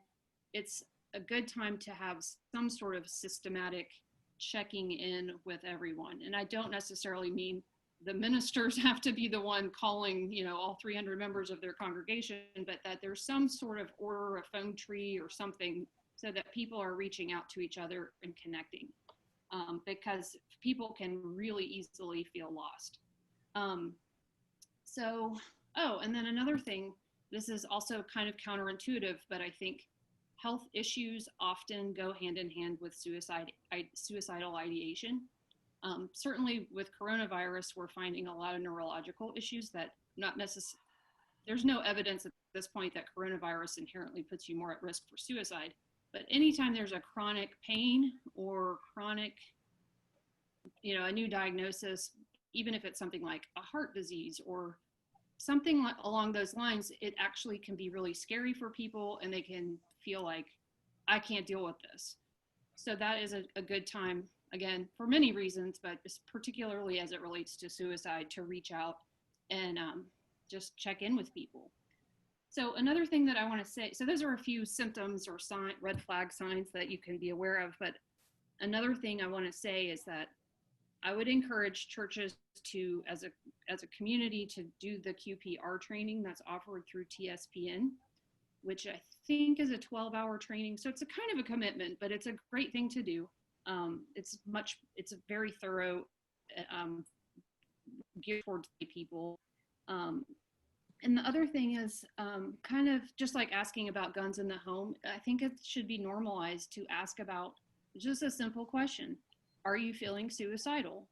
It's a good time to have some sort of systematic checking in with everyone. And I don't necessarily mean the ministers have to be the one calling, all 300 members of their congregation, but that there's some sort of order, a phone tree or something, so that people are reaching out to each other and connecting. Because people can really easily feel lost. And then another thing, this is also kind of counterintuitive, but I think health issues often go hand in hand with suicidal ideation. Certainly with coronavirus, we're finding a lot of neurological issues that there's no evidence at this point that coronavirus inherently puts you more at risk for suicide. But anytime there's a chronic pain or chronic, a new diagnosis, even if it's something like a heart disease or something along those lines, it actually can be really scary for people, and they can feel like, I can't deal with this. So that is a good time, again, for many reasons, but particularly as it relates to suicide, to reach out and just check in with people. So another thing that I want to say, so those are a few symptoms or red flag signs that you can be aware of. But another thing I want to say is that I would encourage churches to, as a community, to do the QPR training that's offered through TSPN, which I think is a 12-hour training. So it's a kind of a commitment, but it's a great thing to do. It's a very thorough, geared towards people. And the other thing is kind of just like asking about guns in the home. I think it should be normalized to ask about just a simple question. Are you feeling suicidal?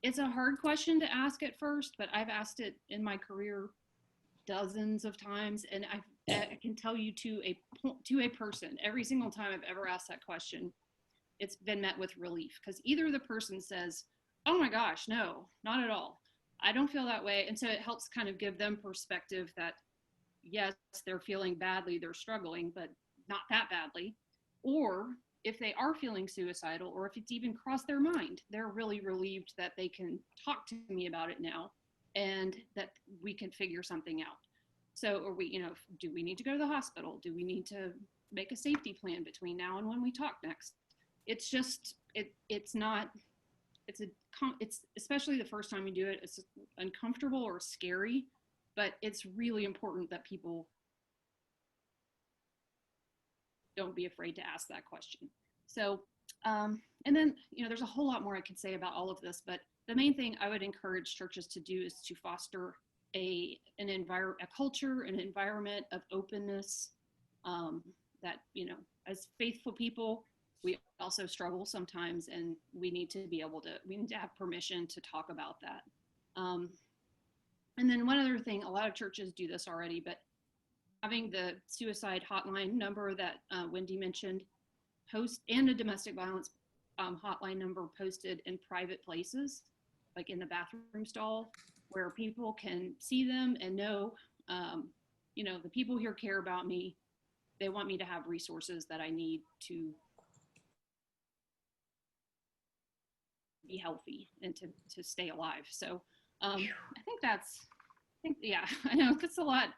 It's a hard question to ask at first, but I've asked it in my career dozens of times. And I can tell you to a person, every single time I've ever asked that question, it's been met with relief, because either the person says, oh my gosh, no, not at all. I don't feel that way. And so it helps kind of give them perspective that, yes, they're feeling badly, they're struggling, but not that badly. Or if they are feeling suicidal, or if it's even crossed their mind, they're really relieved that they can talk to me about it now and that we can figure something out. So, or do we need to go to the hospital? Do we need to make a safety plan between now and when we talk next? It's just, it's especially the first time you do it, it's uncomfortable or scary, but it's really important that people don't be afraid to ask that question. So, and then, there's a whole lot more I could say about all of this, but the main thing I would encourage churches to do is to foster a culture, an environment of openness, that, as faithful people, we also struggle sometimes, and we need to have permission to talk about that. And then one other thing, a lot of churches do this already, but having the suicide hotline number that Wendy mentioned, and a domestic violence hotline number posted in private places, like in the bathroom stall, where people can see them and know, the people here care about me. They want me to have resources that I need to be healthy and to stay alive. So I think that's think, yeah, I know it's a lot,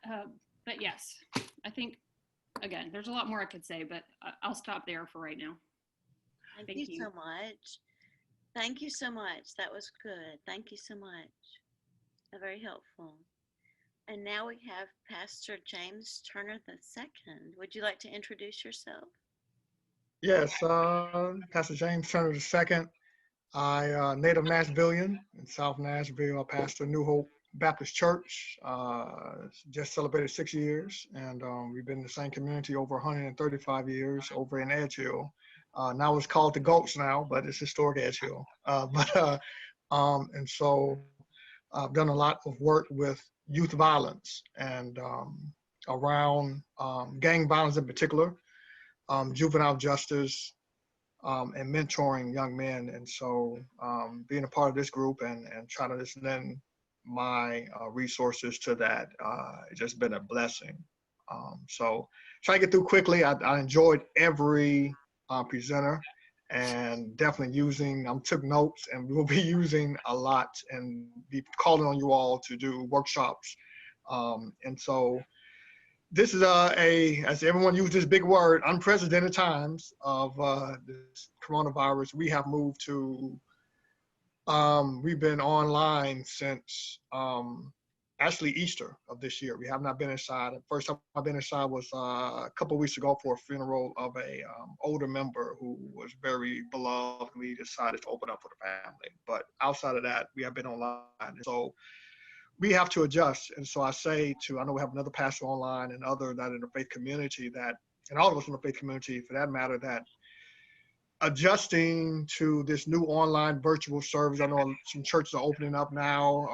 but yes, I think, again, there's a lot more I could say, but I'll stop there for right now. Thank Thank you you. so much. Thank you so much. That was good. Thank you so much. Very helpful. And now we have Pastor James Turner II. Would you like to introduce yourself? Yes, Pastor James Turner II. Native Nashvilleian in South Nashville. I pastor New Hope Baptist Church. Just celebrated 6 years, and we've been in the same community over 135 years over in Edge Hill. Now it's called the Goats now, but it's historic Edge Hill. And so I've done a lot of work with youth violence and around gang violence in particular, juvenile justice, and mentoring young men. And so being a part of this group and trying to just lend my resources to that, it's just been a blessing. So trying to get through quickly. I enjoyed every presenter, and definitely took notes, and we'll be using a lot and be calling on you all to do workshops. And so this is as everyone used this big word, unprecedented times of this coronavirus. We have moved to, we've been online since actually Easter of this year. We have not been inside. The first time I've been inside was a couple of weeks ago for a funeral of a older member who was very beloved. We decided to open up for the family. But outside of that, we have been online. So we have to adjust. And so I know we have another pastor online and other that in the faith community and all of us in the faith community for that matter, that adjusting to this new online virtual service. I know some churches are opening up now,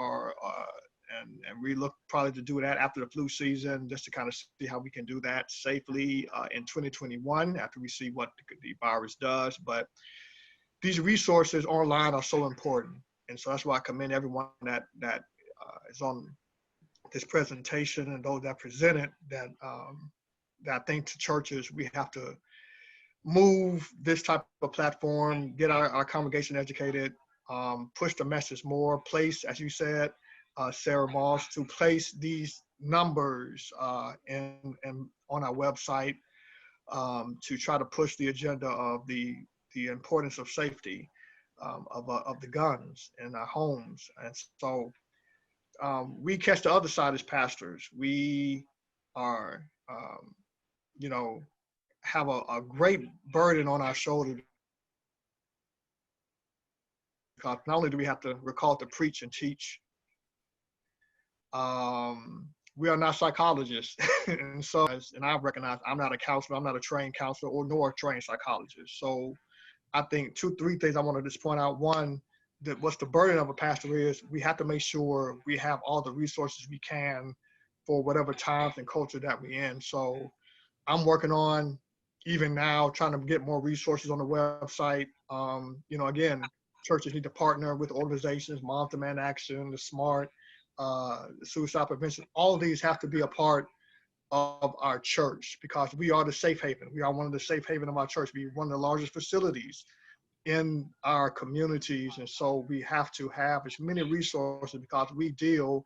and we look probably to do that after the flu season, just to kind of see how we can do that safely in 2021 after we see what the virus does. But these resources online are so important. And so that's why I commend everyone that is on this presentation and those that presented that I think to churches, we have to move this type of platform, get our congregation educated, push the message more, place, as you said, Sarah Moss, to place these numbers and on our website to try to push the agenda of the importance of safety of the guns in our homes. And so we catch the other side as pastors. We are, have a great burden on our shoulder, because not only do we have to, we're called to preach and teach, we are not psychologists. And so, and I recognize I'm not a counselor, I'm not a trained counselor nor a trained psychologist. So I think 2-3 things I want to just point out. One, that what's the burden of a pastor is we have to make sure we have all the resources we can for whatever times and culture that we're in. So I'm working on, even now, trying to get more resources on the website. Again, churches need to partner with organizations, Moms Demand Action, the SMART, suicide prevention. All of these have to be a part of our church, because we are the safe haven. We are one of the safe haven of our church. We're one of the largest facilities in our communities. And so we have to have as many resources, because we deal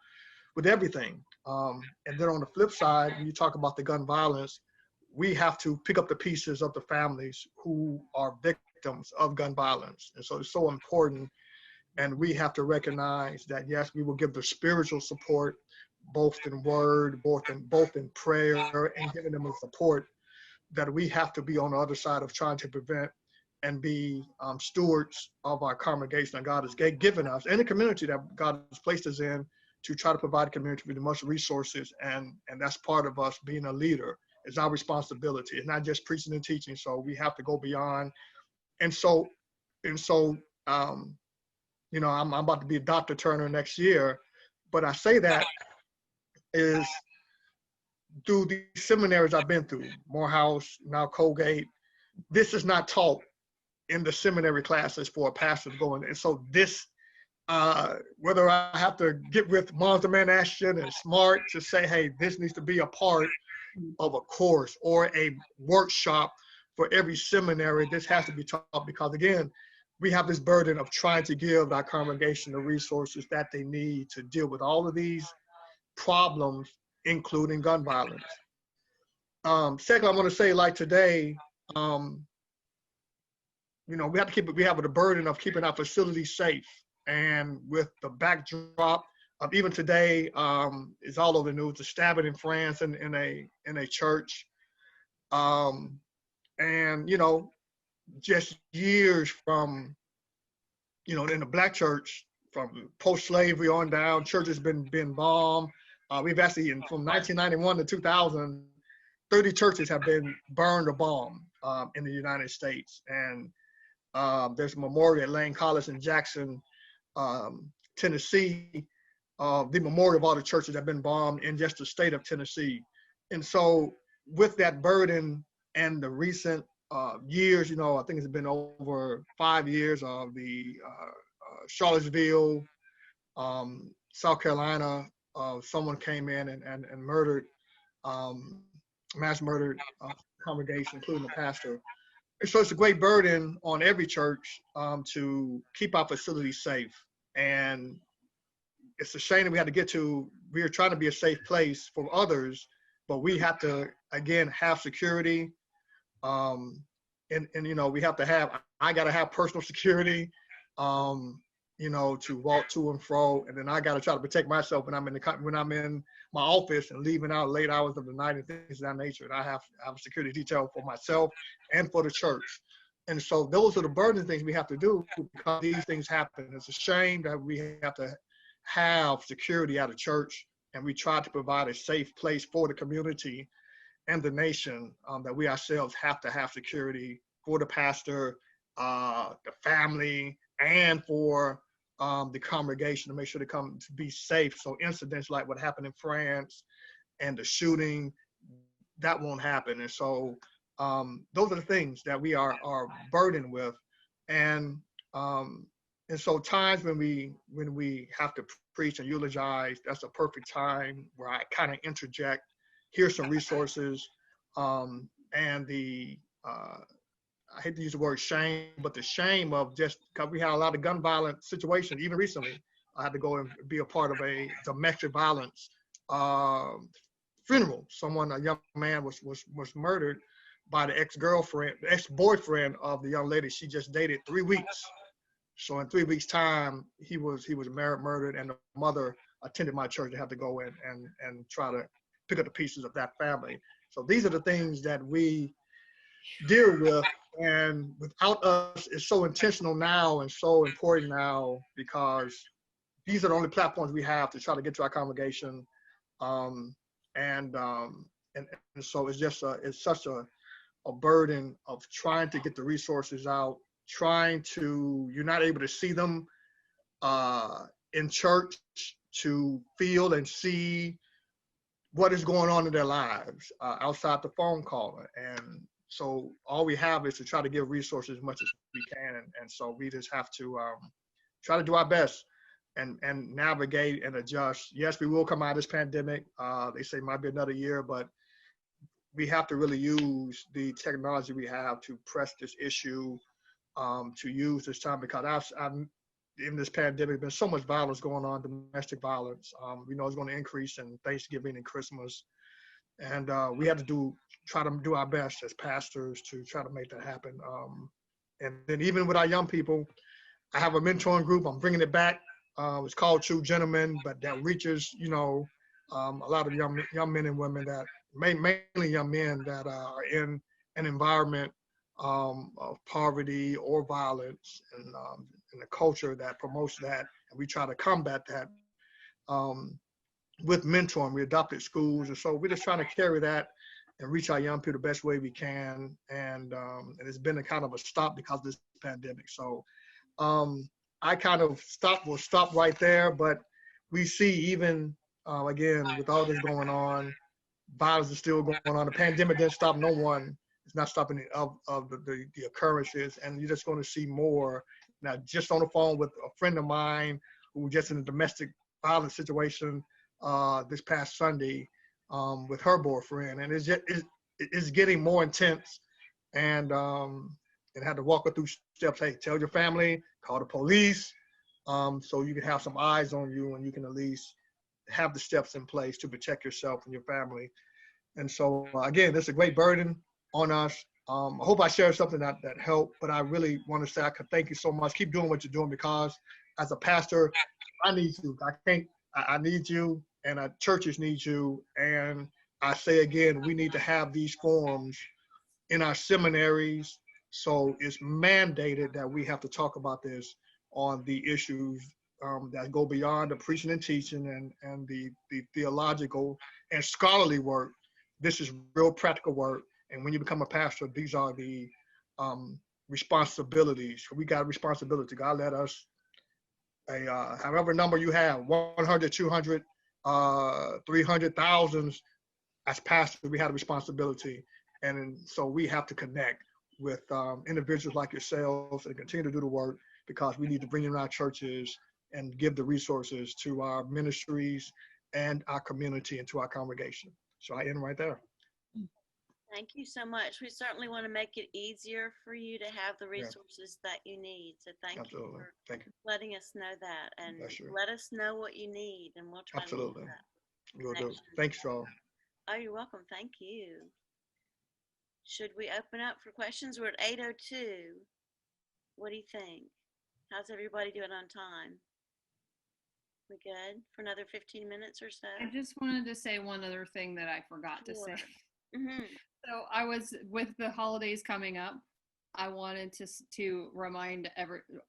with everything. And then on the flip side, when you talk about the gun violence, we have to pick up the pieces of the families who are victims of gun violence. And so it's so important. And we have to recognize that, yes, we will give the spiritual support, both in word, both in prayer, and giving them the support, that we have to be on the other side of trying to prevent and be stewards of our congregation that God has given us, and the community that God has placed us in, to try to provide the community with the most resources. And that's part of us being a leader. It's our responsibility. It's not just preaching and teaching. So we have to go beyond. And so, I'm about to be a Dr. Turner next year, but I say that is through the seminaries I've been through, Morehouse, now Colgate. This is not taught in the seminary classes for a pastor to go in. And so this, whether I have to get with Moms Demand Action and SMART to say, hey, this needs to be a part of a course or a workshop for every seminary, this has to be taught, because again, we have this burden of trying to give our congregation the resources that they need to deal with all of these problems, including gun violence. Second, I want to say, like today, we have the burden of keeping our facilities safe. And with the backdrop of even today, it's all over the news, the stabbing in France in a church. And, just years from, in the Black church, from post-slavery on down, churches been bombed. We've actually, from 1991 to 2000, 30 churches have been burned or bombed in the United States. And there's a memorial at Lane College in Jackson, Tennessee, the memorial of all the churches that have been bombed in just the state of Tennessee. And so with that burden and the recent years, I think it's been over 5 years of the Charlottesville, South Carolina, someone came in and murdered, mass murdered congregation, including the pastor. And so it's a great burden on every church to keep our facilities safe. And it's a shame that we are trying to be a safe place for others, but we have to, again, have security. And we have to I got to have personal security, to walk to and fro. And then I got to try to protect myself when I'm in my office and leaving out late hours of the night and things of that nature. And I have a security detail for myself and for the church. And so those are the burden things we have to do because these things happen. It's a shame that we have to have security at a church, and we try to provide a safe place for the community and the nation, that we ourselves have to have security for the pastor, the family, and for the congregation to make sure they come to be safe. So incidents like what happened in France and the shooting, that won't happen. And so those are the things that we are burdened with. And so times when we have to preach and eulogize, that's a perfect time where I kind of interject. Here's some resources, and I hate to use the word shame, but the shame of just because we had a lot of gun violence situations. Even recently, I had to go and be a part of a domestic violence funeral. A young man was murdered by the ex-boyfriend of the young lady she just dated 3 weeks. So in 3 weeks' time, he was murdered, and the mother attended my church to have to go in and try to pick up the pieces of that family. So these are the things that we deal with, and without us, it's so intentional now and so important now because these are the only platforms we have to try to get to our congregation, and so it's such a burden of trying to get the resources out, you're not able to see them in church to feel and see what is going on in their lives outside the phone call. And so all we have is to try to give resources as much as we can. And so we just have to try to do our best and navigate and adjust. Yes, we will come out of this pandemic. They say it might be another year, but we have to really use the technology we have to press this issue, to use this time, because in this pandemic, there's been so much violence going on, domestic violence. We know it's going to increase in Thanksgiving and Christmas. And we have to try to do our best as pastors to try to make that happen. And then even with our young people, I have a mentoring group. I'm bringing it back. It's called True Gentlemen, but that reaches, a lot of young men and women that mainly young men that are in an environment of poverty or violence, and a culture that promotes that. And we try to combat that with mentoring. We adopted schools, and so we're just trying to carry that and reach our young people the best way we can. And it's been a kind of a stop because of this pandemic. So I kind of will stop right there, but we see even, again, with all this going on, violence is still going on. The pandemic didn't stop no one. It's not stopping the occurrences, and you're just going to see more. Now, just on the phone with a friend of mine who was just in a domestic violence situation this past Sunday with her boyfriend, and it's getting more intense, and had to walk her through steps. Hey, tell your family, call the police, so you can have some eyes on you, and you can at least have the steps in place to protect yourself and your family. And so, again, this is a great burden on us. I hope I shared something that helped, but I really want to say I could thank you so much. Keep doing what you're doing, because as a pastor, I need you. I need you, and our churches need you. And I say again, we need to have these forums in our seminaries. So it's mandated that we have to talk about this on the issues that go beyond the preaching and teaching and the theological and scholarly work. This is real practical work. And when you become a pastor, these are the responsibilities. We got responsibility. God let us, however number you have, 100, 200, 300,000, as pastors, we have a responsibility. And so we have to connect with individuals like yourselves and continue to do the work, because we need to bring in our churches and give the resources to our ministries and our community and to our congregation. So I end right there. Thank you so much. We certainly want to make it easier for you to have the resources that you need. So thank Absolutely. you for Thank you. letting us know that, and Sure. let us know what you need, and we'll try Absolutely. to do that. We'll do. Thanks, y'all. Oh, you're welcome. Thank you. Should we open up for questions? We're at 8:02. What do you think? How's everybody doing on time? We good for another 15 minutes or so? I just wanted to say one other thing that I forgot to say. Mm-hmm. So I was, with the holidays coming up, I wanted to remind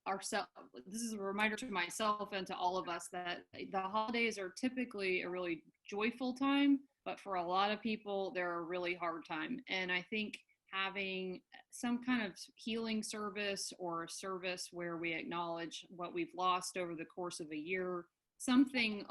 ourselves, this is a reminder to myself and to all of us, that the holidays are typically a really joyful time, but for a lot of people, they're a really hard time. And I think having some kind of healing service, or a service where we acknowledge what we've lost over the course of a year, something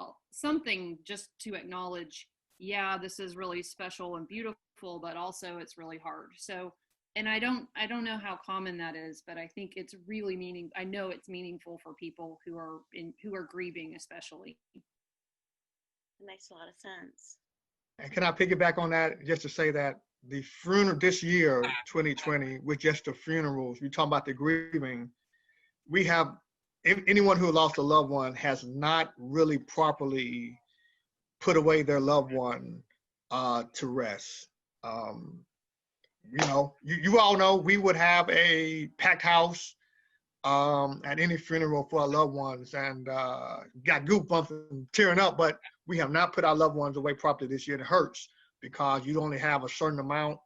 just to acknowledge, yeah, this is really special and beautiful, but also it's really hard. So, and I don't know how common that is, but I think it's really I know it's meaningful for people who are grieving, especially. It makes a lot of sense. And can I piggyback on that, just to say that the funeral this year, 2020, with just the funerals, we talk about the grieving, we have, anyone who lost a loved one has not really properly put away their loved one to rest. You all know we would have a packed house at any funeral for our loved ones, and got goosebumps and tearing up, but we have not put our loved ones away properly this year. It hurts because you only have a certain amount.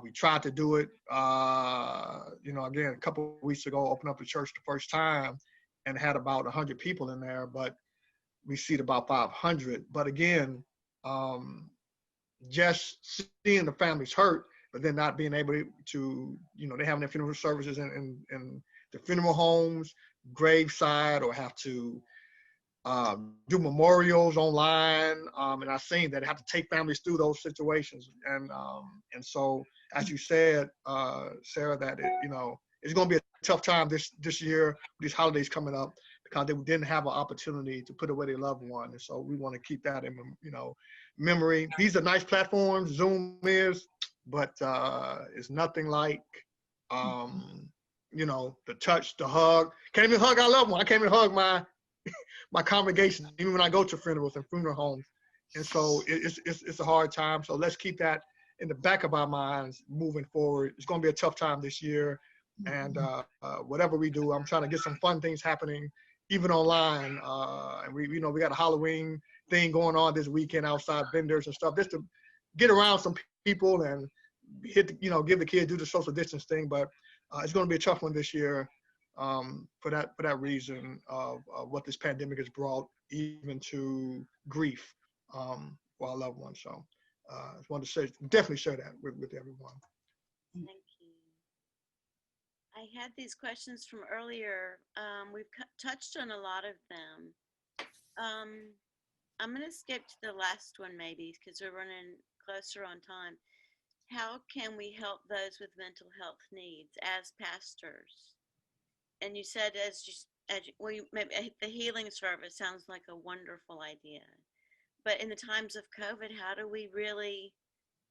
We tried to do it, again, a couple of weeks ago, opened up the church the first time and had about 100 people in there, but we seat about 500. But again, just seeing the families hurt, but then not being able to, they having their funeral services in the funeral homes, graveside, or have to do memorials online. And I've seen that have to take families through those situations. And so, as you said, Sarah, that it's going to be a tough time this year, these holidays coming up, because they didn't have an opportunity to put away their loved one. And so we want to keep that in, memory. These are nice platforms, Zoom is, but it's nothing like, the touch, the hug. Can't even hug our loved one. I can't even hug my congregation, even when I go to funerals and funeral homes. And so it's a hard time. So let's keep that in the back of our minds moving forward. It's going to be a tough time this year. And whatever we do, I'm trying to get some fun things happening, even online. And we got a Halloween thing going on this weekend, outside vendors and stuff, just to get around some people and give the kids, do the social distance thing. But it's going to be a tough one this year, for that reason of what this pandemic has brought, even to grief for our loved ones. So I just wanted to definitely share that with everyone. Thank you. I had these questions from earlier. We've touched on a lot of them. I'm going to skip to the last one maybe, because we're running closer on time. How can we help those with mental health needs as pastors? And you said maybe the healing service sounds like a wonderful idea. But in the times of COVID, how do we really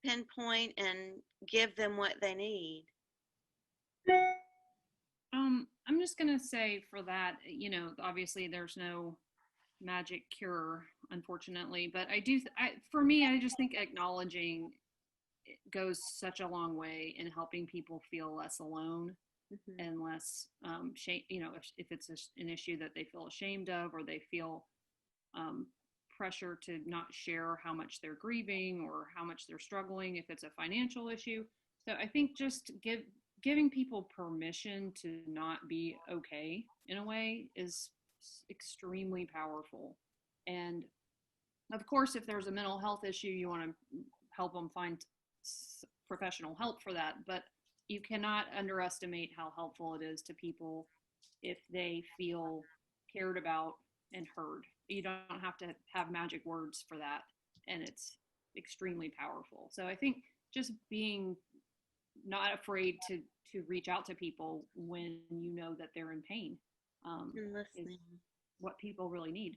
pinpoint and give them what they need? I'm just going to say for that, obviously there's no magic cure. unfortunately. But for me, I just think acknowledging it goes such a long way in helping people feel less alone and less shame. If it's an issue that they feel ashamed of, or they feel pressure to not share how much they're grieving or how much they're struggling, if it's a financial issue. So I think just giving people permission to not be okay in a way is extremely powerful. And of course, if there's a mental health issue, you want to help them find professional help for that. But you cannot underestimate how helpful it is to people if they feel cared about and heard. You don't have to have magic words for that. And it's extremely powerful. So I think just being not afraid to reach out to people when you know that they're in pain And listening. is what people really need.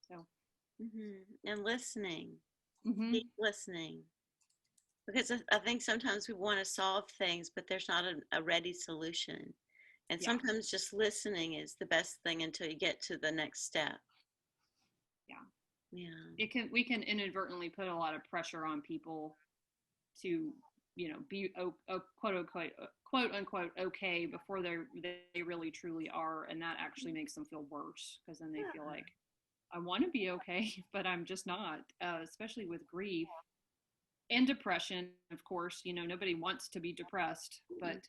So and listening, mm-hmm. keep listening, because I think sometimes we want to solve things, but there's not a ready solution, and sometimes just listening is the best thing until you get to the next step. We can inadvertently put a lot of pressure on people to be quote unquote okay before they really truly are, and that actually makes them feel worse, because then they feel like, I want to be okay, but I'm just not, especially with grief and depression. Of course, nobody wants to be depressed, but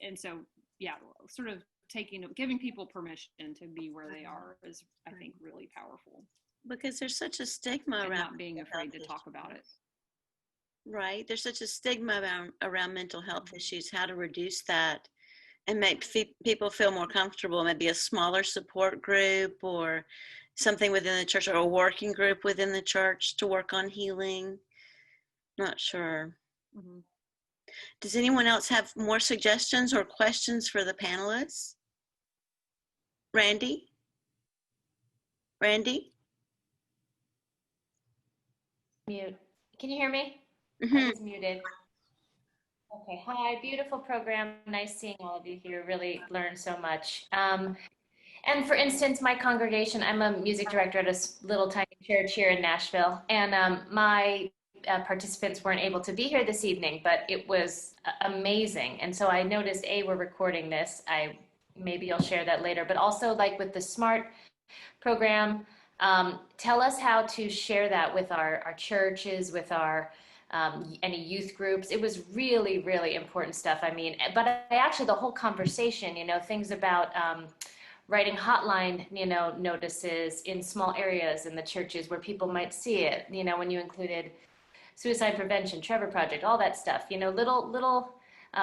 and so sort of giving people permission to be where they are is, I think, really powerful, because there's such a stigma and around not being afraid to talk about it. Right. There's such a stigma around mental health issues, how to reduce that and make people feel more comfortable, maybe a smaller support group or something within the church, or a working group within the church to work on healing. Not sure. Does anyone else have more suggestions or questions for the panelists? Randy? Mute. Can you hear me? Mm-hmm. I was muted. Okay, hi, beautiful program. Nice seeing all of you here. Really learned so much. And for instance, my congregation, I'm a music director at a little tiny church here in Nashville, and my participants weren't able to be here this evening, but it was amazing. And so I noticed, we're recording this. Maybe I'll share that later, but also like with the SMART program, tell us how to share that with our churches, with our any youth groups. It was really, really important stuff. I mean, but actually the whole conversation, things about writing hotline, notices in small areas in the churches where people might see it, when you included suicide prevention, Trevor Project, all that stuff, little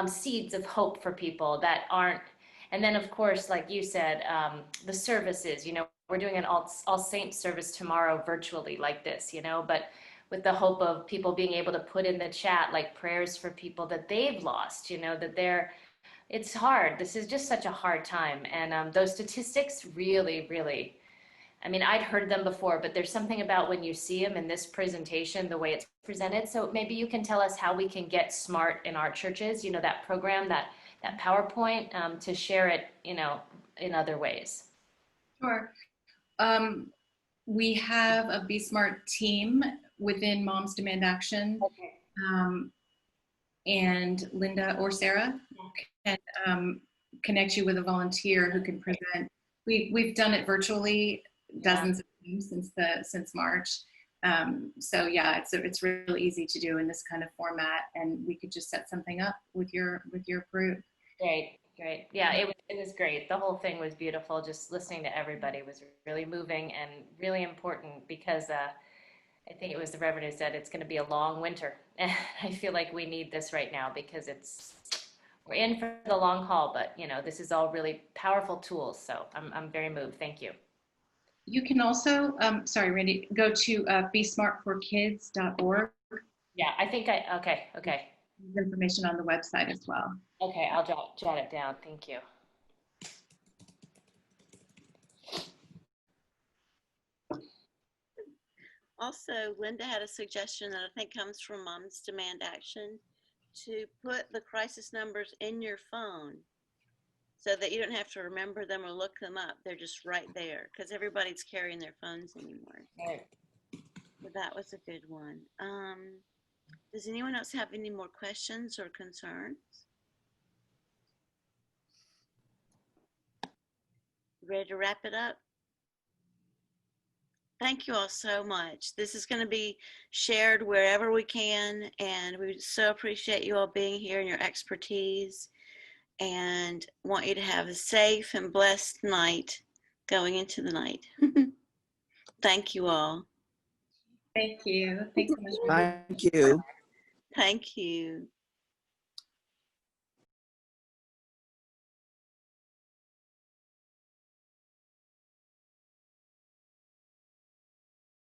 seeds of hope for people that aren't. And then of course, like you said, the services, we're doing an All Saints service tomorrow virtually like this, but with the hope of people being able to put in the chat like prayers for people that they've lost, that it's hard. This is just such a hard time. And those statistics really, really, I mean, I'd heard them before, but there's something about when you see them in this presentation, the way it's presented. So maybe you can tell us how we can get SMART in our churches, that program, that PowerPoint, to share it, in other ways. Sure. We have a Be Smart team within Moms Demand Action. Okay. And Linda or Sarah can connect you with a volunteer who can present. We've done it virtually dozens of times since March. So yeah, it's really easy to do in this kind of format, and we could just set something up with your group. Great. Yeah, it was great. The whole thing was beautiful. Just listening to everybody was really moving and really important, because I think it was the Reverend who said it's going to be a long winter. And I feel like we need this right now, because we're in for the long haul, but this is all really powerful tools. So I'm very moved. Thank you. You can also, sorry, Randy, go to besmartforkids.org. Yeah, I think okay. There's information on the website as well. Okay, I'll jot it down. Thank you. Also, Linda had a suggestion that I think comes from Moms Demand Action, to put the crisis numbers in your phone. so that you don't have to remember them or look them up. They're just right there because everybody's carrying their phones anymore. Right. So that was a good one. Does anyone else have any more questions or concerns? Ready to wrap it up? Thank you all so much. This is going to be shared wherever we can, and we so appreciate you all being here and your expertise, and want you to have a safe and blessed night going into the night. Thank you all. Thank you. Thanks so much. Thank you. Thank you.